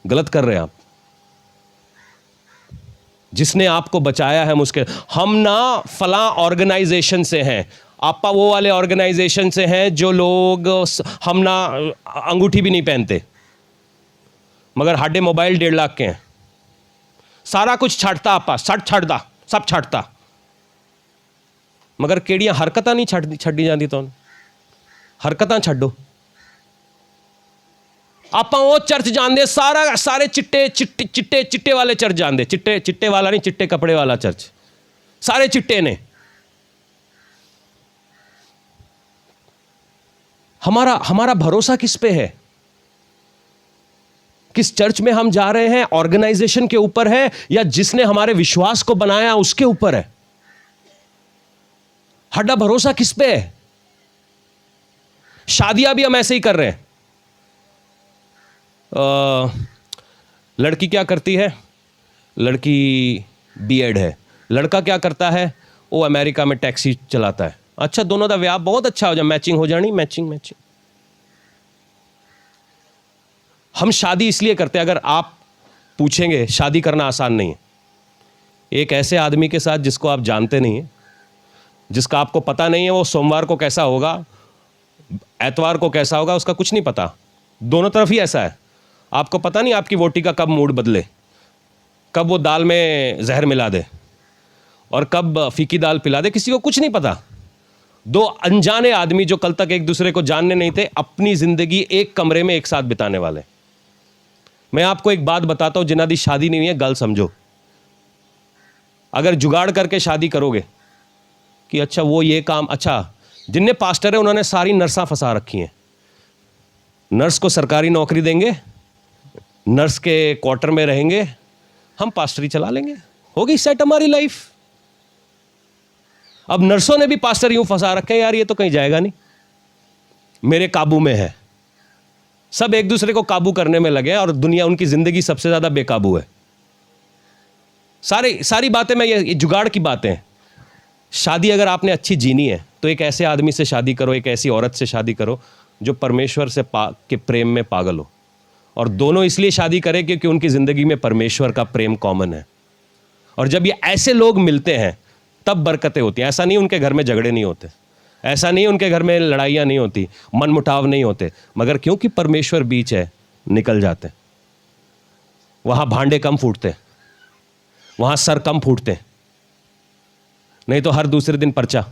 गलत कर रहे हैं आप। जिसने आपको बचाया है मुझके, हम ना फलां ऑर्गेनाइजेशन से हैं, आपा वो वाले ऑर्गेनाइजेशन से हैं जो लोग, हम ना अंगूठी भी नहीं पहनते मगर हाडे मोबाइल 1.5 लाख के हैं, सारा कुछ छाड़ता, आपा छट छाड़ता, सब छाड़ता, मगर केड़ियां हरकतां नहीं छड्डी जाती। तो हरकतां छड्डो। आप वो चर्च जानते, सारे चिट्टे वाले चर्च जानते, चिट्टे वाला नहीं, चिट्टे कपड़े वाला चर्च, सारे चिट्टे ने। हमारा भरोसा किस पे है? किस चर्च में हम जा रहे हैं? ऑर्गेनाइजेशन के ऊपर है या जिसने हमारे विश्वास को बनाया उसके ऊपर है? हड्डा भरोसा किस पे है? शादियां भी हम ऐसे ही कर रहे हैं। लड़की क्या करती है? लड़की बीएड है। लड़का क्या करता है? वो अमेरिका में टैक्सी चलाता है। अच्छा, दोनों का व्याह बहुत अच्छा हो जाए, मैचिंग हो जानी, मैचिंग। हम शादी इसलिए करते हैं, अगर आप पूछेंगे, शादी करना आसान नहीं है। एक ऐसे आदमी के साथ जिसको आप जानते नहीं हैं, जिसका आपको पता नहीं है वो सोमवार को कैसा होगा, एतवार को कैसा होगा, उसका कुछ नहीं पता। दोनों तरफ ही ऐसा है। आपको पता नहीं आपकी वोटी का कब मूड बदले, कब वो दाल में जहर मिला दे और कब फीकी दाल पिला दे, किसी को कुछ नहीं पता। दो अनजाने आदमी जो कल तक एक दूसरे को जानने नहीं थे, अपनी जिंदगी एक कमरे में एक साथ बिताने वाले। मैं आपको एक बात बताता हूं, जिन्हां दी शादी नहीं है, गल समझो। अगर जुगाड़ करके शादी करोगे कि अच्छा वो ये काम, अच्छा जिनने पास्टर है उन्होंने सारी नर्सां फंसा रखी हैं। नर्स को सरकारी नौकरी देंगे, नर्स के क्वार्टर में रहेंगे, हम पास्टरी चला लेंगे, होगी सेट हमारी लाइफ। अब नर्सों ने भी पास्टर यूं फंसा रखे हैं, यार ये तो कहीं जाएगा नहीं, मेरे काबू में है। सब एक दूसरे को काबू करने में लगे और दुनिया, उनकी जिंदगी सबसे ज्यादा बेकाबू है। सारी बातें मैं ये जुगाड़ की बातें हैं। शादी अगर आपने अच्छी जीनी है तो एक ऐसे आदमी से शादी करो, एक ऐसी औरत से शादी करो जो परमेश्वर से के प्रेम में पागल हो। और दोनों इसलिए शादी करें क्योंकि उनकी जिंदगी में परमेश्वर का प्रेम कॉमन है। और जब ये ऐसे लोग मिलते हैं तब बरकतें होती हैं। ऐसा नहीं उनके घर में झगड़े नहीं होते, ऐसा नहीं उनके घर में लड़ाइयाँ नहीं होती, मनमुटाव नहीं होते, मगर क्योंकि परमेश्वर बीच है, निकल जाते। वहाँ भांडे कम फूटते, वहाँ सर कम फूटते। नहीं तो हर दूसरे दिन पर्चा।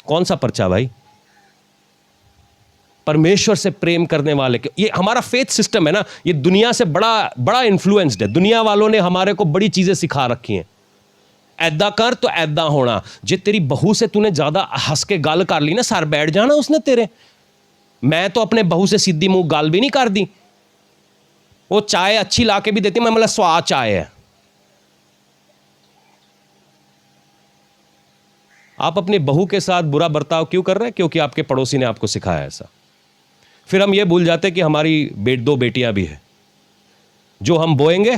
कौन सा पर्चा भाई? परमेश्वर से प्रेम करने वाले के। ये हमारा फेथ सिस्टम है ना, ये दुनिया से बड़ा इन्फ्लुएंस्ड है। दुनिया वालों ने हमारे को बड़ी चीजें सिखा रखी हैं। ऐदा कर तो ऐदा होना। जे तेरी बहू से तूने ज्यादा हंस के गल कर ली ना, सर बैठ जाना उसने तेरे। मैं तो अपने बहू से सीधी मुंह गाल भी नहीं कर दी। वो चाय अच्छी ला के भी देती, मैं मतलब स्वाद चाय है। आप अपनी बहू के साथ बुरा बर्ताव क्यों कर रहे हैं? क्योंकि आपके पड़ोसी ने आपको सिखाया ऐसा। फिर हम ये भूल जाते कि हमारी दो बेटियां भी हैं, जो हम बोएंगे।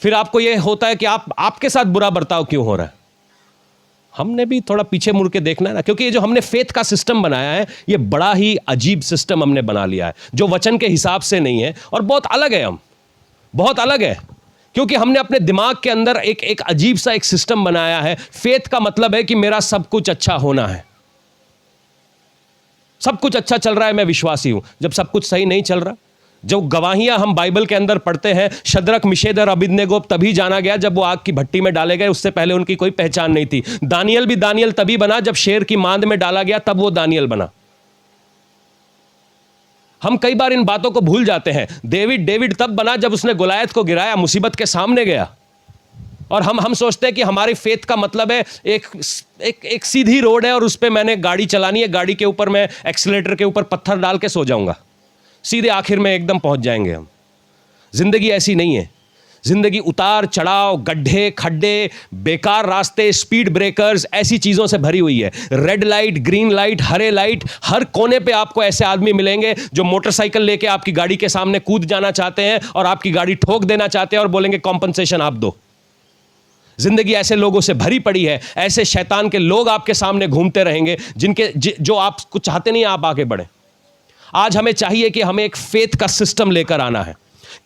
फिर आपको ये होता है कि आपके साथ बुरा बर्ताव क्यों हो रहा है। हमने भी थोड़ा पीछे मुड़ के देखना है ना, क्योंकि ये जो हमने फेथ का सिस्टम बनाया है, ये बड़ा ही अजीब सिस्टम हमने बना लिया है, जो वचन के हिसाब से नहीं है और बहुत अलग है। हम बहुत अलग है क्योंकि हमने अपने दिमाग के अंदर एक अजीब सा एक सिस्टम बनाया है। फेथ का मतलब है कि मेरा सब कुछ अच्छा होना है, सब कुछ अच्छा चल रहा है, मैं विश्वासी हूं। जब सब कुछ सही नहीं चल रहा, जो गवाहियां हम बाइबल के अंदर पढ़ते हैं, शद्रक, मिशेक और अबेदनगो तभी जाना गया जब वो आग की भट्टी में डाले गए। उससे पहले उनकी कोई पहचान नहीं थी। दानियल भी दानियल तभी बना जब शेर की मांद में डाला गया, तब वो दानियल बना। हम कई बार इन बातों को भूल जाते हैं। डेविड तब बना जब उसने गोलायत को गिराया, मुसीबत के सामने गया। और हम सोचते हैं कि हमारी फेथ का मतलब है एक सीधी रोड है और उस पर मैंने गाड़ी चलानी है, गाड़ी के ऊपर मैं एक्सीलेटर के ऊपर पत्थर डाल के सो जाऊंगा, सीधे आखिर में एकदम पहुंच जाएंगे हम। जिंदगी ऐसी नहीं है। जिंदगी उतार चढ़ाव, गड्ढे, खड्डे, बेकार रास्ते, स्पीड ब्रेकर्स, ऐसी चीजों से भरी हुई है। रेड लाइट, ग्रीन लाइट, हरे लाइट, हर कोने पे आपको ऐसे आदमी मिलेंगे जो मोटरसाइकिल लेके आपकी गाड़ी के सामने कूद जाना चाहते हैं और आपकी गाड़ी ठोक देना चाहते हैं और बोलेंगे कॉम्पनसेशन आप दो। जिंदगी ऐसे लोगों से भरी पड़ी है, ऐसे शैतान के लोग आपके सामने घूमते रहेंगे जो आपको चाहते नहीं आप आगे बढ़े। आज हमें चाहिए कि हमें एक फेथ का सिस्टम लेकर आना है।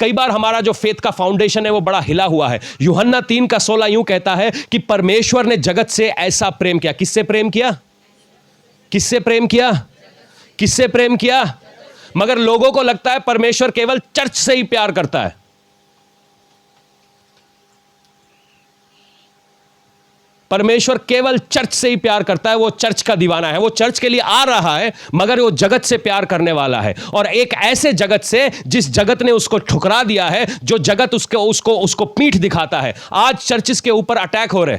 कई बार हमारा जो फेथ का फाउंडेशन है वो बड़ा हिला हुआ है। यूहन्ना 3:16 यूं कहता है कि परमेश्वर ने जगत से ऐसा प्रेम किया। किससे प्रेम किया? किससे प्रेम किया? किससे प्रेम किया? मगर लोगों को लगता है परमेश्वर केवल चर्च से ही प्यार करता है। परमेश्वर केवल चर्च से ही प्यार करता है, वो चर्च का दीवाना है, वो चर्च के लिए आ रहा है, मगर वो जगत से प्यार करने वाला है। और एक ऐसे जगत से जिस जगत ने उसको ठुकरा दिया है, जो जगत उसको पीठ दिखाता है। आज चर्चिस के ऊपर अटैक हो रहे।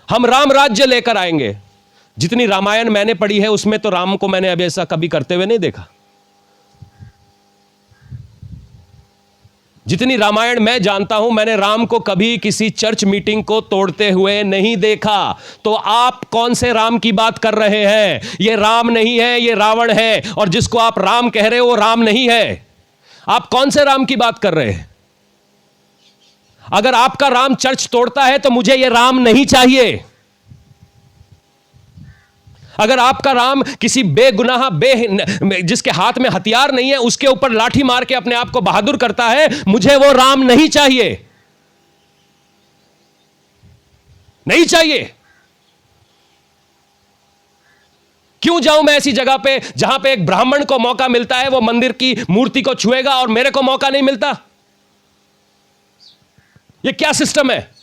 हम राम राज्य लेकर आएंगे। जितनी रामायण मैंने पढ़ी है उसमें तो राम को मैंने अभी ऐसा कभी करते हुए नहीं देखा। जितनी रामायण मैं जानता हूं, मैंने राम को कभी किसी चर्च मीटिंग को तोड़ते हुए नहीं देखा। तो आप कौन से राम की बात कर रहे हैं? ये राम नहीं है, ये रावण है। और जिसको आप राम कह रहे हो वो राम नहीं है। आप कौन से राम की बात कर रहे हैं? अगर आपका राम चर्च तोड़ता है तो मुझे ये राम नहीं चाहिए। अगर आपका राम किसी बेगुनाह जिसके हाथ में हथियार नहीं है उसके ऊपर लाठी मार के अपने आप को बहादुर करता है, मुझे वो राम नहीं चाहिए। नहीं चाहिए। क्यों जाऊं मैं ऐसी जगह पे जहां पे एक ब्राह्मण को मौका मिलता है, वो मंदिर की मूर्ति को छुएगा और मेरे को मौका नहीं मिलता? ये क्या सिस्टम है?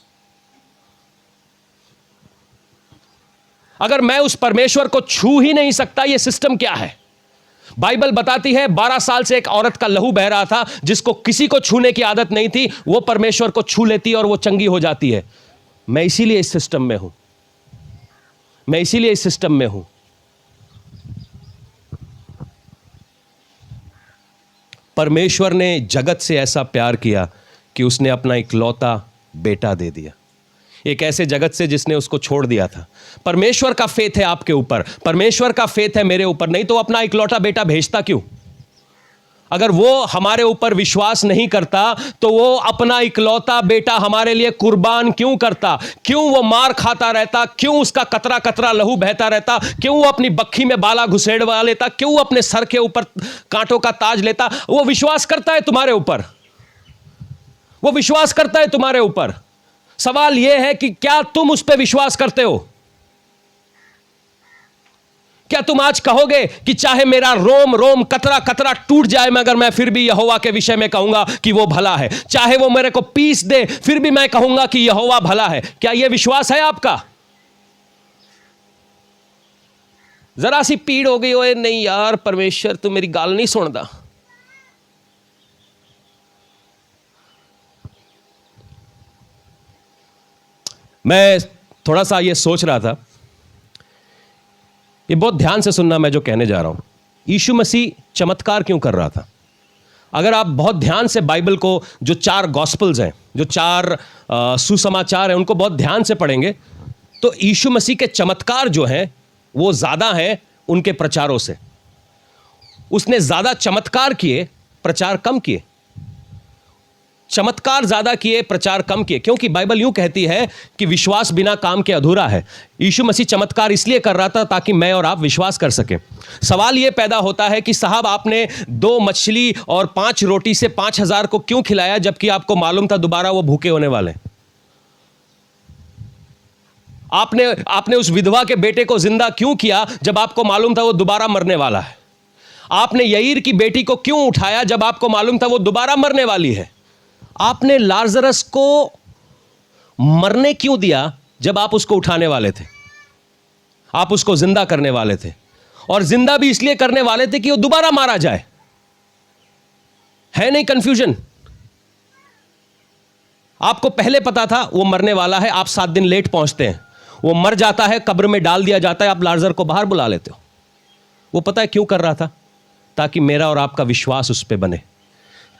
अगर मैं उस परमेश्वर को छू ही नहीं सकता, यह सिस्टम क्या है? बाइबल बताती है 12 साल से एक औरत का लहू बह रहा था, जिसको किसी को छूने की आदत नहीं थी, वो परमेश्वर को छू लेती है और वो चंगी हो जाती है। मैं इसीलिए इस सिस्टम में हूं। मैं इसीलिए इस सिस्टम में हूं। परमेश्वर ने जगत से ऐसा प्यार किया कि उसने अपना इकलौता बेटा दे दिया। एक ऐसे जगत से जिसने उसको छोड़ दिया था। परमेश्वर का फेथ है आपके ऊपर, परमेश्वर का फेथ है मेरे ऊपर, नहीं तो अपना इकलौता बेटा भेजता क्यों? अगर वो हमारे ऊपर विश्वास नहीं करता तो वो अपना इकलौता बेटा हमारे लिए कुर्बान क्यों करता? क्यों वो मार खाता रहता? क्यों उसका कतरा कतरा लहू बहता रहता? क्यों वो अपनी बक्खी में बाला घुसेड़वा लेता? क्यों वो अपने सर के ऊपर कांटों का ताज लेता? वो विश्वास करता है तुम्हारे ऊपर। वो विश्वास करता है तुम्हारे ऊपर। सवाल यह है कि क्या तुम उस पर विश्वास करते हो? क्या तुम आज कहोगे कि चाहे मेरा रोम रोम कतरा कतरा टूट जाए, मगर मैं फिर भी यहोवा के विषय में कहूंगा कि वो भला है। चाहे वो मेरे को पीस दे, फिर भी मैं कहूंगा कि यहोवा भला है। क्या यह विश्वास है आपका? जरा सी पीड़ हो गई हो, नहीं यार परमेश्वर तू मेरी गाल नहीं सुनदा। मैं थोड़ा सा ये सोच रहा था, ये बहुत ध्यान से सुनना मैं जो कहने जा रहा हूं। यीशु मसीह चमत्कार क्यों कर रहा था? अगर आप बहुत ध्यान से बाइबल को, जो 4 गॉस्पल्स हैं, जो 4 सुसमाचार हैं, उनको बहुत ध्यान से पढ़ेंगे तो यीशु मसीह के चमत्कार जो हैं वो ज़्यादा हैं उनके प्रचारों से। उसने ज़्यादा चमत्कार किए, प्रचार कम किए। चमत्कार ज्यादा किए, प्रचार कम किए, क्योंकि बाइबल यूं कहती है कि विश्वास बिना काम के अधूरा है। यीशु मसीह चमत्कार इसलिए कर रहा था ताकि मैं और आप विश्वास कर सकें। सवाल यह पैदा होता है कि साहब आपने 2 मछली और 5 रोटी से 5000 को क्यों खिलाया, जबकि आपको मालूम था दोबारा वो भूखे होने वाले? आपने उस विधवा के बेटे को जिंदा क्यों किया जब आपको मालूम था वो दोबारा मरने वाला है? आपने यईर की बेटी को क्यों उठाया जब आपको मालूम था वो दोबारा मरने वाली है? आपने लाजरस को मरने क्यों दिया जब आप उसको उठाने वाले थे? आप उसको जिंदा करने वाले थे, और जिंदा भी इसलिए करने वाले थे कि वो दोबारा मारा जाए। है नहीं कंफ्यूजन? आपको पहले पता था वो मरने वाला है, आप 7 दिन लेट पहुंचते हैं, वो मर जाता है, कब्र में डाल दिया जाता है, आप लाजर को बाहर बुला लेते हो। वो पता है क्यों कर रहा था? ताकि मेरा और आपका विश्वास उस पर बने,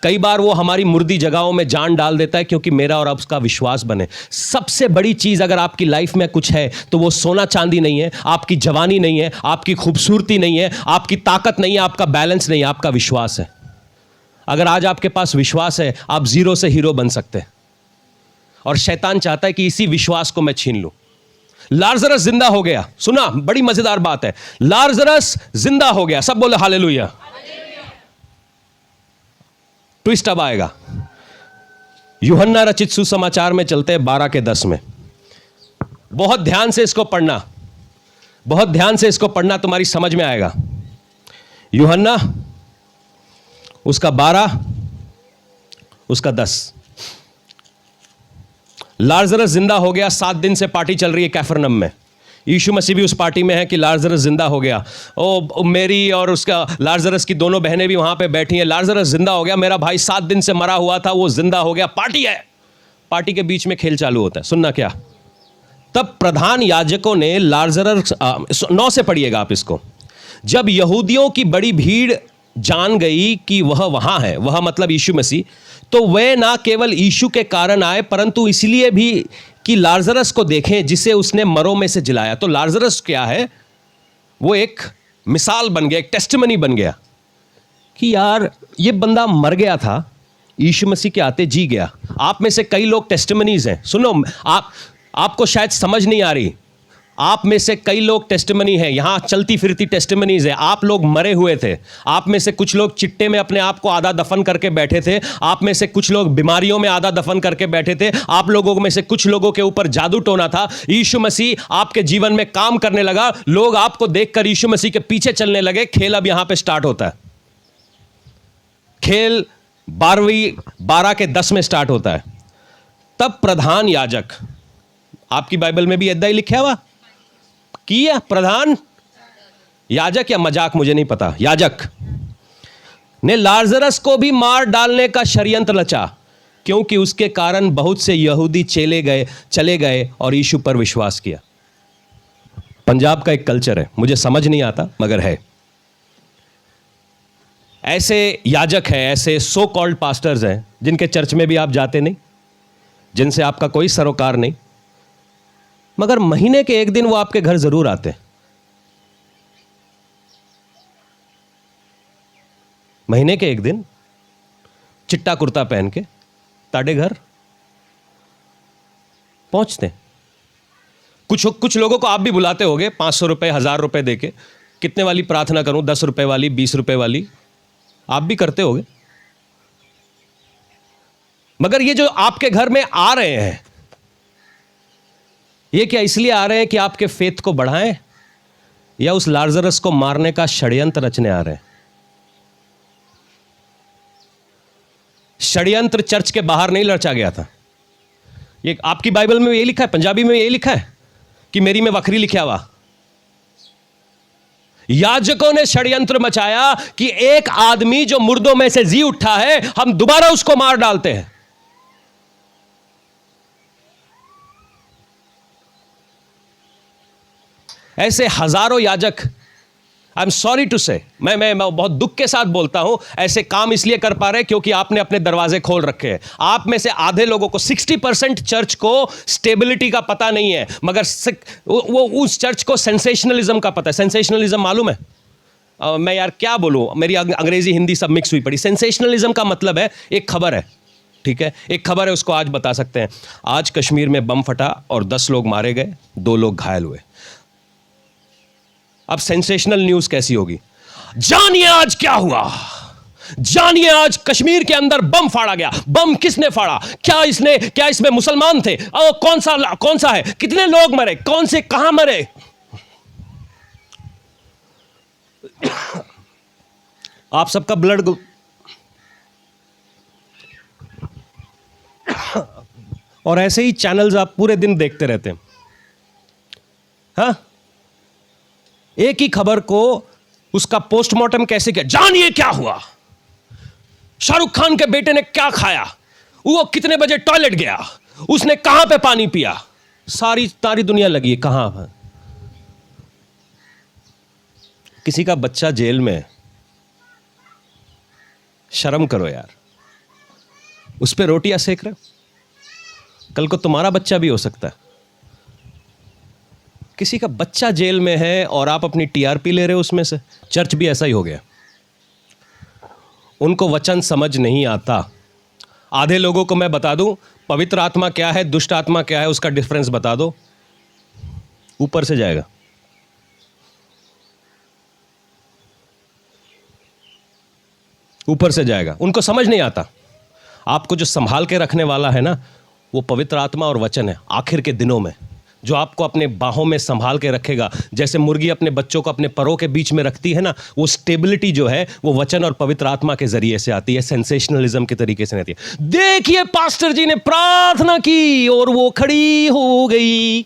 कई बार वो हमारी मुर्दी जगहों में जान डाल देता है क्योंकि मेरा और आपका विश्वास बने। सबसे बड़ी चीज अगर आपकी लाइफ में कुछ है तो वो सोना चांदी नहीं है, आपकी जवानी नहीं है, आपकी खूबसूरती नहीं है, आपकी ताकत नहीं है, आपका बैलेंस नहीं है, आपका विश्वास है। अगर आज आपके पास विश्वास है, आप जीरो से हीरो बन सकते हैं। और शैतान चाहता है कि इसी विश्वास को मैं छीन लूं। लाजरस जिंदा हो गया। सुना, बड़ी मजेदार बात है, लाजरस जिंदा हो गया। सब बोले हालेलुया। ट्विस्ट अब आएगा। यूहन्ना रचित सुसमाचार में चलते हैं 12:10 में। बहुत ध्यान से इसको पढ़ना, बहुत ध्यान से इसको पढ़ना, तुम्हारी समझ में आएगा। यूहन्ना उसका 12 उसका 10। लाजरस जिंदा हो गया। 7 दिन से पार्टी चल रही है कैफरनम में। यीशु मसीह भी उस पार्टी में है कि लाजरस जिंदा हो गया। ओ मेरी और उसका लाजरस की दोनों बहनें भी वहां पे बैठी हैं। लाजरस जिंदा हो गया, मेरा भाई 7 दिन से मरा हुआ था, वो जिंदा हो गया, पार्टी है। पार्टी के बीच में खेल चालू होता है। सुनना क्या, तब प्रधान याजकों ने लाजरस 9 से पढ़िएगा आप इसको। जब यहूदियों की बड़ी भीड़ जान गई कि वह वहां है, वह मतलब यीशु मसीह, तो वे ना केवल यीशु के कारण आए परंतु इसलिए भी कि लाजरस को देखें जिसे उसने मरों में से जिलाया। तो लाजरस क्या है? वो एक मिसाल बन गया, एक टेस्टिमनी बन गया कि यार ये बंदा मर गया था, यीशु मसीह के आते जी गया। आप में से कई लोग टेस्टिमनीज हैं। सुनो, आपको शायद समझ नहीं आ रही, आप में से कई लोग टेस्टिमनी हैं, यहां चलती फिरती टेस्टिमनीज है। आप लोग मरे हुए थे। आप में से कुछ लोग चिट्टे में अपने आप को आधा दफन करके बैठे थे। आप में से कुछ लोग बीमारियों में आधा दफन करके बैठे थे। आप लोगों में से कुछ लोगों के ऊपर जादू टोना था। यीशु मसीह आपके जीवन में काम करने लगा। लोग आपको देखकर यीशु मसीह के पीछे चलने लगे। खेल अब यहां पे स्टार्ट होता है। खेल 12:10 में स्टार्ट होता है। तब प्रधान याजक, आपकी बाइबल में भी ऐसा ही लिखा हुआ किया, प्रधान याजक या मजाक मुझे नहीं पता, याजक ने लाजरस को भी मार डालने का षड्यंत्र रचा क्योंकि उसके कारण बहुत से यहूदी चले गए और यीशु पर विश्वास किया। पंजाब का एक कल्चर है, मुझे समझ नहीं आता मगर है। ऐसे याजक हैं, ऐसे सो कॉल्ड पास्टर्स हैं जिनके चर्च में भी आप जाते नहीं, जिनसे आपका कोई सरोकार नहीं, मगर महीने के एक दिन वो आपके घर जरूर आते हैं। महीने के एक दिन चिट्टा कुर्ता पहन के ताड़े घर पहुंचते। कुछ लोगों को आप भी बुलाते होगे 500 रुपए 1000 रुपए देके, कितने वाली प्रार्थना करूं, 10 रुपए वाली, 20 रुपए वाली, आप भी करते होगे। मगर ये जो आपके घर में आ रहे हैं, ये क्या इसलिए आ रहे हैं कि आपके फेथ को बढ़ाएं या उस लाजरस को मारने का षड्यंत्र रचने आ रहे हैं? षड्यंत्र चर्च के बाहर नहीं रचा गया था। ये आपकी बाइबल में ये लिखा है, पंजाबी में ये लिखा है कि मेरी में वखरी लिखा हुआ। याजकों ने षड्यंत्र मचाया कि एक आदमी जो मुर्दों में से जी उठा है, हम दोबारा उसको मार डालते हैं। ऐसे हजारों याजक, आई एम सॉरी टू से, मैं बहुत दुख के साथ बोलता हूं, ऐसे काम इसलिए कर पा रहे हैं क्योंकि आपने अपने दरवाजे खोल रखे हैं। आप में से आधे लोगों को, 60% चर्च को स्टेबिलिटी का पता नहीं है, मगर वो उस चर्च को सेंसेशनलिज्म का पता है। सेंसेशनलिज्म मालूम है? मैं यार क्या बोलूं, मेरी अंग्रेजी हिंदी सब मिक्स हुई पड़ी। सेंसेशनलिज्म का मतलब है एक खबर है, ठीक है, एक खबर है, उसको आज बता सकते हैं। आज कश्मीर में बम फटा और 10 लोग मारे गए, 2 लोग घायल हुए। अब सेंसेशनल न्यूज कैसी होगी? जानिए आज क्या हुआ, जानिए आज कश्मीर के अंदर बम फाड़ा गया। बम किसने फाड़ा? क्या इसमें मुसलमान थे? कौन सा है? कितने लोग मरे? कौन से कहां मरे? आप सबका ब्लड और ऐसे ही चैनल्स आप पूरे दिन देखते रहते हैं। हाँ, एक ही खबर को उसका पोस्टमार्टम कैसे किया, जानिए क्या हुआ, शाहरुख खान के बेटे ने क्या खाया, वो कितने बजे टॉयलेट गया, उसने कहां पे पानी पिया, सारी दुनिया लगी है कहां पर। किसी का बच्चा जेल में, शर्म करो यार। उस पर रोटियां सेक रहे हो। कल को तुम्हारा बच्चा भी हो सकता है। किसी का बच्चा जेल में है और आप अपनी टीआरपी ले रहे हो उसमें से। चर्च भी ऐसा ही हो गया। उनको वचन समझ नहीं आता। आधे लोगों को मैं बता दूं पवित्र आत्मा क्या है, दुष्ट आत्मा क्या है, उसका डिफरेंस बता दो, ऊपर से जाएगा। ऊपर से जाएगा, उनको समझ नहीं आता। आपको जो संभाल के रखने वाला है ना, वो पवित्र आत्मा और वचन है। आखिर के दिनों में जो आपको अपने बाहों में संभाल के रखेगा, जैसे मुर्गी अपने बच्चों को अपने परों के बीच में रखती है ना, वो स्टेबिलिटी जो है वो वचन और पवित्र आत्मा के जरिए से आती है, सेंसेशनलिज्म के तरीके से नहीं आती है। देखिए पास्टर जी ने प्रार्थना की और वो खड़ी हो गई।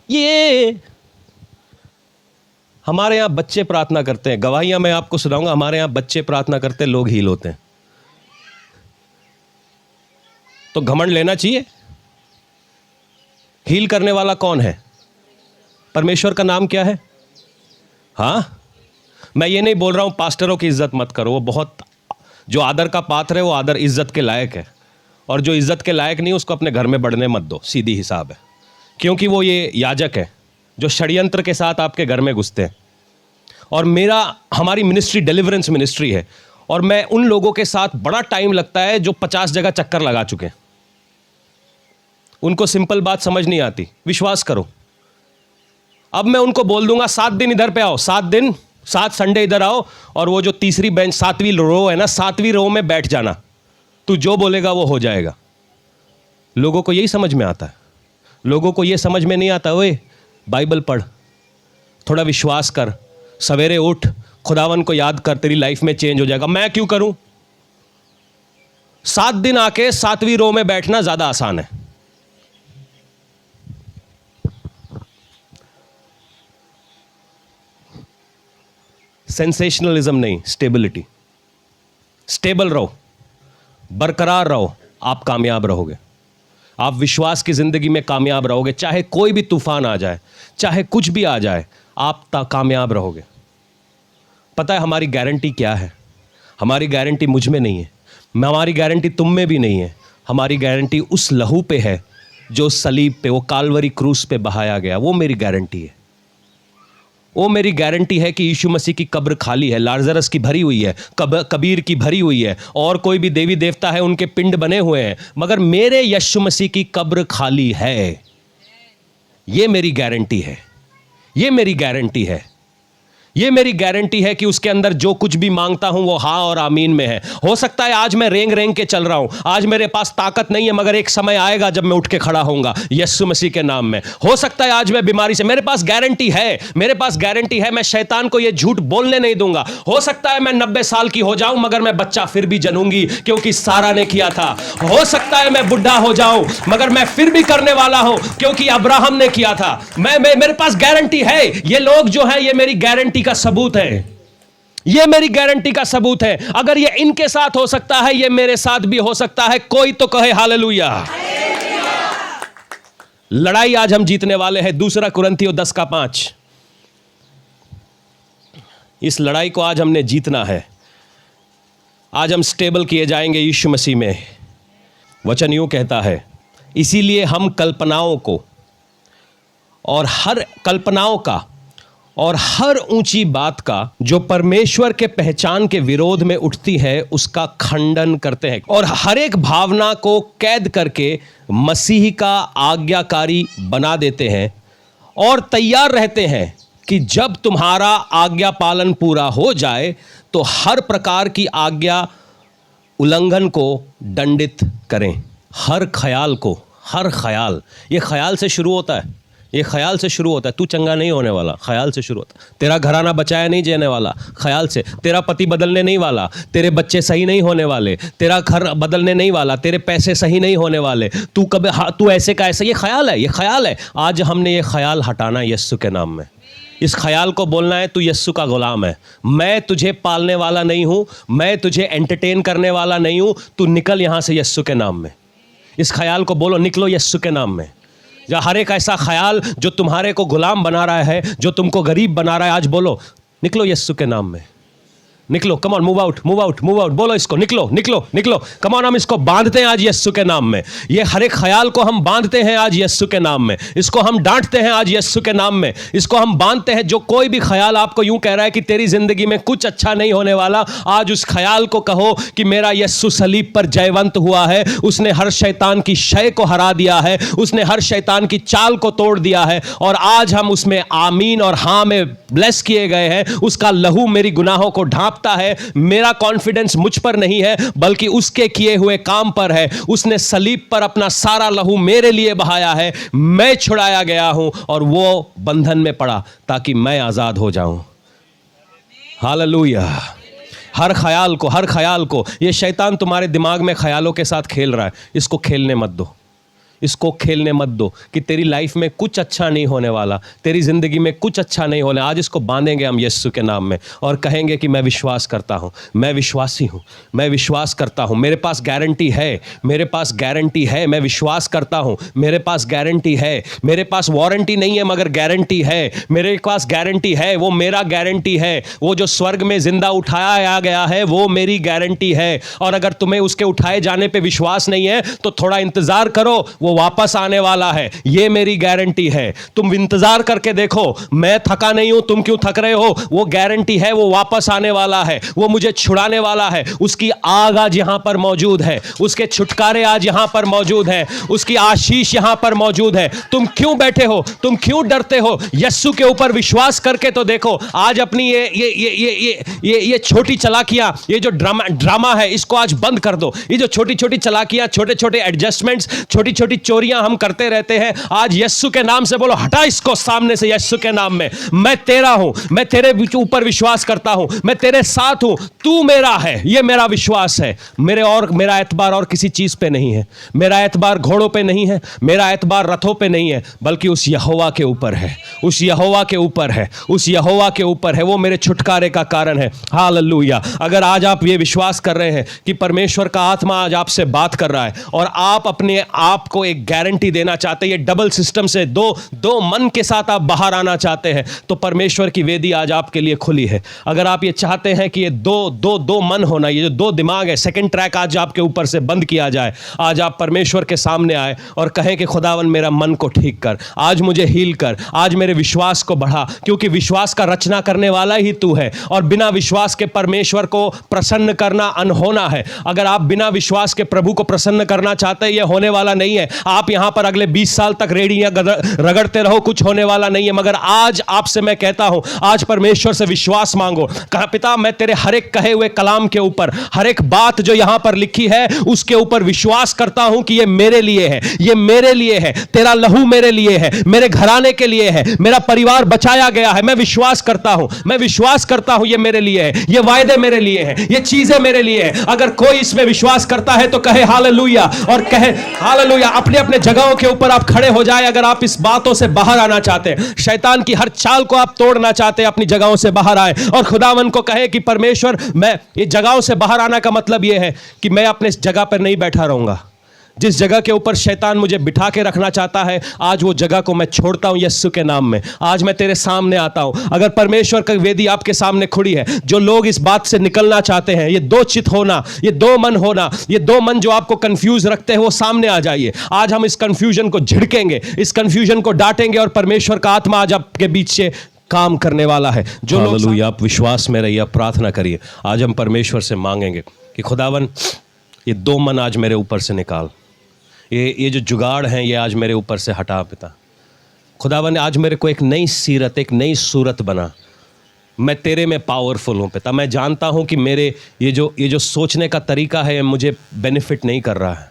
ये हमारे यहां बच्चे प्रार्थना करते हैं, गवाहियां मैं आपको सुनाऊंगा। हमारे यहां बच्चे प्रार्थना करते हैं, लोग हील होते हैं। तो घमंड लेना चाहिए। हील करने वाला कौन है? परमेश्वर का नाम क्या है? हाँ, मैं ये नहीं बोल रहा हूं पास्टरों की इज्जत मत करो, वो बहुत जो आदर का पात्र है वो आदर इज्जत के लायक है, और जो इज्जत के लायक नहीं उसको अपने घर में बढ़ने मत दो, सीधी हिसाब है। क्योंकि वो ये याजक है जो षड्यंत्र के साथ आपके घर में घुसते हैं। और हमारी मिनिस्ट्री डिलीवरेंस मिनिस्ट्री है, और मैं उन लोगों के साथ बड़ा टाइम लगता है जो 50 जगह चक्कर लगा चुके हैं। उनको सिंपल बात समझ नहीं आती, विश्वास करो। अब मैं उनको बोल दूंगा 7 दिन इधर पे आओ, 7 संडे इधर आओ, और वो जो तीसरी बेंच 7वीं रो है ना, 7वीं रो में बैठ जाना, तू जो बोलेगा वो हो जाएगा। लोगों को यही समझ में आता है। लोगों को ये समझ में नहीं आता, ओए बाइबल पढ़, थोड़ा विश्वास कर, सवेरे उठ, खुदावन को याद कर, तेरी लाइफ में चेंज हो जाएगा। मैं क्यों करूं? 7 दिन आके 7वीं रो में बैठना ज्यादा आसान है। सेंसेशनलिज्म नहीं, स्टेबिलिटी। स्टेबल रहो, बरकरार रहो, आप कामयाब रहोगे। आप विश्वास की जिंदगी में कामयाब रहोगे। चाहे कोई भी तूफान आ जाए, चाहे कुछ भी आ जाए, आप कामयाब रहोगे। पता है हमारी गारंटी क्या है? हमारी गारंटी मुझ में नहीं है, हमारी गारंटी तुम में भी नहीं है। हमारी गारंटी उस लहू पे है जो सलीब पे, वो काल्वरी क्रूस पे बहाया गया। वो मेरी गारंटी है। वो मेरी गारंटी है कि यीशु मसीह की कब्र खाली है, लाजरस की भरी हुई है, कबीर की भरी हुई है, और कोई भी देवी देवता है उनके पिंड बने हुए हैं, मगर मेरे यीशु मसीह की कब्र खाली है। ये मेरी गारंटी है। ये मेरी गारंटी है। ये मेरी गारंटी है कि उसके अंदर जो कुछ भी मांगता हूं वो हाँ और आमीन में है। हो सकता है आज मैं रेंग रेंग के चल रहा हूं, आज मेरे पास ताकत नहीं है, मगर एक समय आएगा जब मैं उठ के खड़ा होऊंगा यीशु मसीह के नाम में। हो सकता है आज मैं बीमारी से, मेरे पास गारंटी है, मेरे पास गारंटी है, मैं शैतान को ये झूठ बोलने नहीं दूंगा। हो सकता है मैं 90 साल की हो जाऊं, मगर मैं बच्चा फिर भी जनूंगी, क्योंकि सारा ने किया था। हो सकता है मैं बुढ़ा हो जाऊं, मगर मैं फिर भी करने वाला हूं, क्योंकि अब्राहम ने किया था। मेरे पास गारंटी है। ये लोग जो है, ये मेरी गारंटी का सबूत है। ये मेरी गारंटी का सबूत है। अगर ये इनके साथ हो सकता है, ये मेरे साथ भी हो सकता है। कोई तो कहे हालेलुया। लड़ाई आज हम जीतने वाले हैं। 2 कुरिन्थियों 10:5। इस लड़ाई को आज हमने जीतना है। आज हम स्टेबल किए जाएंगे यीशु मसीह में। वचन यूं कहता है, इसीलिए हम कल्पनाओं को और हर कल्पनाओं का और हर ऊंची बात का जो परमेश्वर के पहचान के विरोध में उठती है उसका खंडन करते हैं, और हर एक भावना को कैद करके मसीह का आज्ञाकारी बना देते हैं, और तैयार रहते हैं कि जब तुम्हारा आज्ञा पालन पूरा हो जाए तो हर प्रकार की आज्ञा उल्लंघन को दंडित करें। हर ख्याल को, हर ख्याल, ये ख्याल से शुरू होता है। ये ख्याल से शुरू होता है। तू चंगा नहीं होने वाला, ख्याल से शुरू होता है। तेरा घराना बचाया नहीं जाने वाला, ख्याल से। तेरा पति बदलने नहीं वाला, तेरे बच्चे सही नहीं होने वाले, तेरा घर बदलने नहीं वाला, तेरे पैसे सही नहीं होने वाले, तू ऐसे का ऐसे। ये ख्याल है, ये ख्याल है। आज हमने ये ख्याल हटाना है यीशु के नाम में। इस ख्याल को बोलना है, तू यीशु का गुलाम है। मैं तुझे पालने वाला नहीं हूं, मैं तुझे एंटरटेन करने वाला नहीं हूं। तू निकल यहां से यीशु के नाम में। इस ख्याल को बोलो, निकलो यीशु के नाम में। या हर एक ऐसा ख्याल जो तुम्हारे को गुलाम बना रहा है, जो तुमको गरीब बना रहा है, आज बोलो निकलो यीशु के नाम में। निकलो, come on, move out, move out, move out, बोलो इसको, निकलो, निकलो, निकलो, कम ऑन। हम इसको बांधते हैं आज यीशु के नाम में। ये हर एक ख्याल को हम बांधते हैं आज यीशु के नाम में। इसको हम डांटते हैं आज यीशु के नाम में। इसको हम बांधते हैं। जो कोई भी ख्याल आपको यूं कह रहा है कि तेरी जिंदगी में कुछ अच्छा नहीं होने वाला, आज उस ख्याल को कहो कि मेरा यीशु सलीब पर जयवंत हुआ है। उसने हर शैतान की शय को हरा दिया है। उसने हर शैतान की चाल को तोड़ दिया है। और आज हम उसमें आमीन और हां में ब्लेस किए गए हैं। उसका लहू मेरी गुनाहों को ढांपता है। मेरा कॉन्फिडेंस मुझ पर नहीं है बल्कि उसके किए हुए काम पर है। उसने सलीब पर अपना सारा लहू मेरे लिए बहाया है। मैं छुड़ाया गया हूं और वो बंधन में पड़ा ताकि मैं आजाद हो जाऊं। हालेलुया। हर ख्याल को ये शैतान तुम्हारे दिमाग में ख्यालों के साथ खेल रहा है। इसको खेलने मत दो। इसको खेलने मत दो कि तेरी लाइफ में कुछ अच्छा नहीं होने वाला, तेरी ज़िंदगी में कुछ अच्छा नहीं होने। आज इसको बांधेंगे हम यीशु के नाम में और कहेंगे कि मैं विश्वास करता हूँ, मैं विश्वासी हूँ, मैं विश्वास करता हूँ। मेरे पास गारंटी है, मेरे पास गारंटी है। मैं विश्वास करता हूँ, मेरे पास गारंटी है। मेरे पास वारंटी नहीं है मगर गारंटी है। मेरे पास गारंटी है, वो मेरा गारंटी है। वो जो स्वर्ग में जिंदा उठाया गया है वो मेरी गारंटी है। और अगर तुम्हें उसके उठाए जाने पे विश्वास नहीं है तो थोड़ा इंतजार करो, वो वापस आने वाला है। ये मेरी गारंटी है। तुम इंतजार करके देखो। मैं थका नहीं हूं, तुम क्यों थक रहे हो? वो गारंटी है, वो वापस आने वाला है। वो मुझे छुड़ाने वाला है। उसकी आग आज यहां पर मौजूद है। उसके छुटकारे आज यहां पर मौजूद है। उसकी आशीष यहां पर मौजूद है। तुम क्यों बैठे हो? तुम क्यों डरते हो? यीशु के ऊपर विश्वास करके तो देखो। आज अपनी ये छोटी चालाकियां, ये जो ड्रामा है, इसको आज बंद कर दो। ये जो छोटी छोटी चालाकियां, छोटे छोटे एडजस्टमेंट्स, छोटी छोटी चोरियां हम करते रहते हैं, आज यीशु के नाम से बोलो, हटा इसको सामने से। यीशु के नाम में मैं तेरा हूं, मैं तेरे ऊपर विश्वास करता हूं, मैं तेरे साथ हूं, तू मेरा है। ये मेरा विश्वास है। मेरा एतबार और किसी चीज पे नहीं है। मेरा एतबार घोड़ों पे नहीं है, मेरा एतबार रथों पे नहीं है, बल्कि उस यहोवा के ऊपर है। उस यहोवा के ऊपर है। उस यहोवा के ऊपर है। वो मेरे छुटकारे का कारण है। हालेलुया। अगर आज आप ये विश्वास कर रहे हैं कि परमेश्वर का आत्मा आज आपसे बात कर रहा है और आप अपने आप को एक गारंटी देना चाहते हैं, ये डबल सिस्टम से दो मन के साथ आप बाहर आना चाहते हैं, तो परमेश्वर की वेदी आज आपके लिए खुली है। अगर आप ये चाहते हैं कि ये दो मन होना, ये जो दो दिमाग है, सेकंड ट्रैक आज आपके ऊपर से बंद किया जाए, आज आप परमेश्वर के सामने आए और कहें कि खुदावन मेरा मन को ठीक कर, आज मुझे हील कर, आज मेरे विश्वास को बढ़ा, क्योंकि विश्वास का रचना करने वाला ही तू है और बिना विश्वास के परमेश्वर को प्रसन्न करना अनहोना है। अगर आप बिना विश्वास के प्रभु को प्रसन्न करना चाहते हैं, यह होने वाला नहीं है। आप यहां पर अगले 20 साल तक रेडियां रगड़ते रहो, कुछ होने वाला नहीं है। मगर आज आपसे मैं कहता हूं, आज परमेश्वर से विश्वास मांगो। कहा, पिता मैं तेरे हर एक कहे हुए कलाम के ऊपर, हर एक बात जो यहां पर लिखी है उसके ऊपर विश्वास करता हूं कि ये मेरे लिए है, ये मेरे लिए है। तेरा लहू मेरे लिए है, मेरे घराने के लिए है, मेरा परिवार बचाया गया है। मैं विश्वास करता हूं, मैं विश्वास करता हूं ये मेरे लिए है, ये वायदे मेरे लिए है, ये चीजें मेरे लिए है। अगर कोई इसमें विश्वास करता है तो कहे हालेलुया और कहे हालेलुया। अपने अपने जगहों के ऊपर आप खड़े हो जाए। अगर आप इस बातों से बाहर आना चाहते हैं, शैतान की हर चाल को आप तोड़ना चाहते हैं, अपनी जगहों से बाहर आए और खुदावन को कहे कि परमेश्वर, मैं ये जगहों से बाहर आना का मतलब यह है कि मैं अपने इस जगह पर नहीं बैठा रहूंगा। जिस जगह के ऊपर शैतान मुझे बिठा के रखना चाहता है, आज वो जगह को मैं छोड़ता हूं यीशु के नाम में। आज मैं तेरे सामने आता हूं। अगर परमेश्वर की वेदी आपके सामने खुली है, जो लोग इस बात से निकलना चाहते हैं, ये दो चित होना, ये दो मन होना, ये दो मन जो आपको कंफ्यूज रखते हैं, वो सामने आ जाइए। आज हम इस कंफ्यूजन को झिड़केंगे, इस कंफ्यूजन को डांटेंगे और परमेश्वर का आत्मा आज आपके बीच से काम करने वाला है। जो लोग, आप विश्वास में रहिए, आप प्रार्थना करिए। आज हम परमेश्वर से मांगेंगे कि खुदावन ये दो मन आज मेरे ऊपर से निकाल। ये जो जुगाड़ हैं ये आज मेरे ऊपर से हटा पिता। खुदावन आज मेरे को एक नई सीरत, एक नई सूरत बना। मैं तेरे में पावरफुल हूँ पिता। मैं जानता हूँ कि मेरे ये जो सोचने का तरीका है मुझे बेनिफिट नहीं कर रहा है,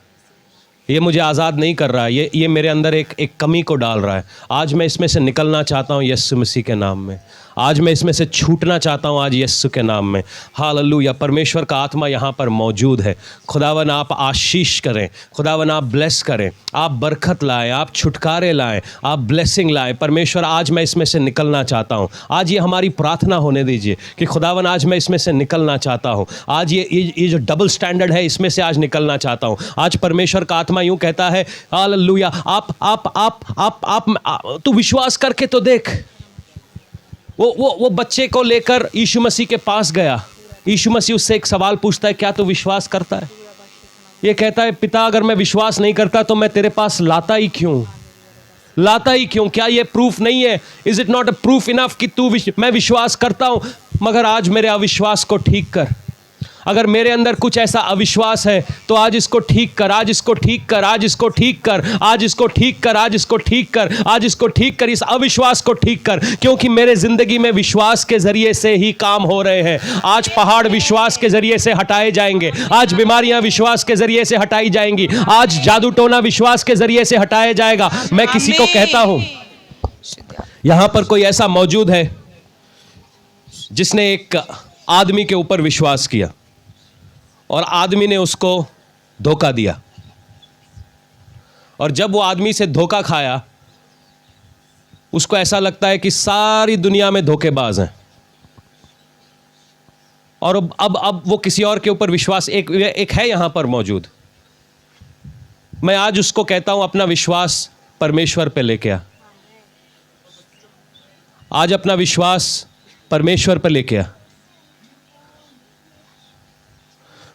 ये मुझे आज़ाद नहीं कर रहा है, ये मेरे अंदर एक कमी को डाल रहा है। आज मैं इसमें से निकलना चाहता हूँ यीशु मसीह के नाम में। आज मैं इसमें से छूटना चाहता हूँ आज यीशु के नाम में। हालेलुया। परमेश्वर का आत्मा यहाँ पर मौजूद है। खुदावन आप आशीष करें, खुदावन आप ब्लेस करें, आप बरकत लाएं, आप छुटकारे लाएं, आप ब्लेसिंग लाएं। परमेश्वर आज मैं इसमें से निकलना चाहता हूँ। आज ये हमारी प्रार्थना होने दीजिए कि खुदावन आज मैं इसमें से निकलना चाहता हूँ। आज ये जो डबल स्टैंडर्ड है इसमें से आज निकलना चाहता हूँ। आज परमेश्वर का आत्मा यूँ कहता है, हालेलुया, आप तू विश्वास करके तो देख। वो बच्चे को लेकर यीशु मसीह के पास गया यीशु मसीह उससे एक सवाल पूछता है, क्या तू विश्वास करता है? ये कहता है, पिता अगर मैं विश्वास नहीं करता तो मैं तेरे पास लाता ही क्यों? क्या ये प्रूफ नहीं है? Is it not a proof enough कि मैं विश्वास करता हूं, मगर आज मेरे अविश्वास को ठीक कर। अगर मेरे अंदर कुछ ऐसा अविश्वास है तो आज इसको ठीक कर, आज इसको ठीक कर, आज इसको ठीक कर, आज इसको ठीक कर, आज इसको ठीक कर, आज इसको ठीक कर, इस अविश्वास को ठीक कर, क्योंकि मेरे जिंदगी में विश्वास के जरिए से ही काम हो रहे हैं। आज पहाड़ विश्वास के जरिए से हटाए जाएंगे, आज बीमारियां विश्वास के जरिए से हटाई जाएंगी, आज जादू टोना विश्वास के जरिए से हटाया जाएगा। मैं किसी को कहता हूं, यहां पर कोई ऐसा मौजूद है जिसने एक आदमी के ऊपर विश्वास किया और आदमी ने उसको धोखा दिया, और जब वो आदमी से धोखा खाया उसको ऐसा लगता है कि सारी दुनिया में धोखेबाज हैं, और अब वो किसी और के ऊपर विश्वास एक है यहां पर मौजूद। मैं आज उसको कहता हूं, अपना विश्वास परमेश्वर पे लेके आ। आज अपना विश्वास परमेश्वर पे लेके आ।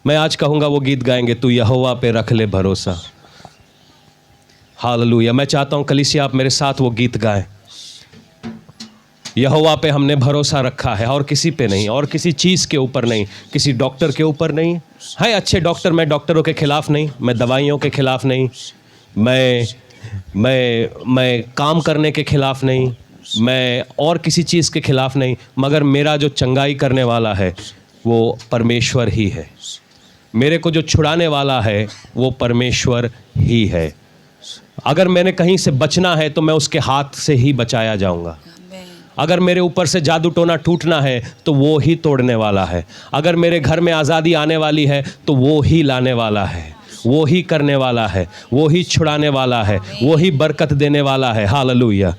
मैं आज कहूंगा, वो गीत गाएंगे, तू यहोवा पे रख ले भरोसा। हालेलुया। मैं चाहता हूं कलीसिया आप मेरे साथ वो गीत गाएं। यहोवा पे हमने भरोसा रखा है, और किसी पे नहीं, और किसी चीज़ के ऊपर नहीं, किसी डॉक्टर के ऊपर नहीं। है अच्छे डॉक्टर, मैं डॉक्टरों के खिलाफ नहीं, मैं दवाइयों के खिलाफ नहीं, मैं काम करने के खिलाफ नहीं, मैं और किसी चीज़ के खिलाफ नहीं, मगर मेरा जो चंगाई करने वाला है वो परमेश्वर ही है। मेरे को जो छुड़ाने वाला है वो परमेश्वर ही है। अगर मैंने कहीं से बचना है तो मैं उसके हाथ से ही बचाया जाऊंगा। अगर मेरे ऊपर से जादू टोना टूटना है तो वो ही तोड़ने वाला है। अगर मेरे घर में आज़ादी आने वाली है तो वो ही लाने वाला है, वो ही करने वाला है, वो ही छुड़ाने वाला है, वो ही बरकत देने वाला है। हालेलुया।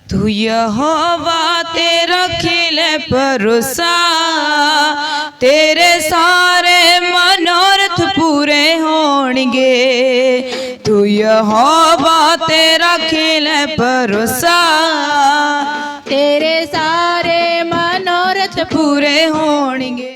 तू यहोवा ते रखिले भरोसा, तेरे सारे मनोरथ पूरे होणगे। तू यहोवा ते रखिले भरोसा, तेरे सारे मनोरथ पूरे होणगे।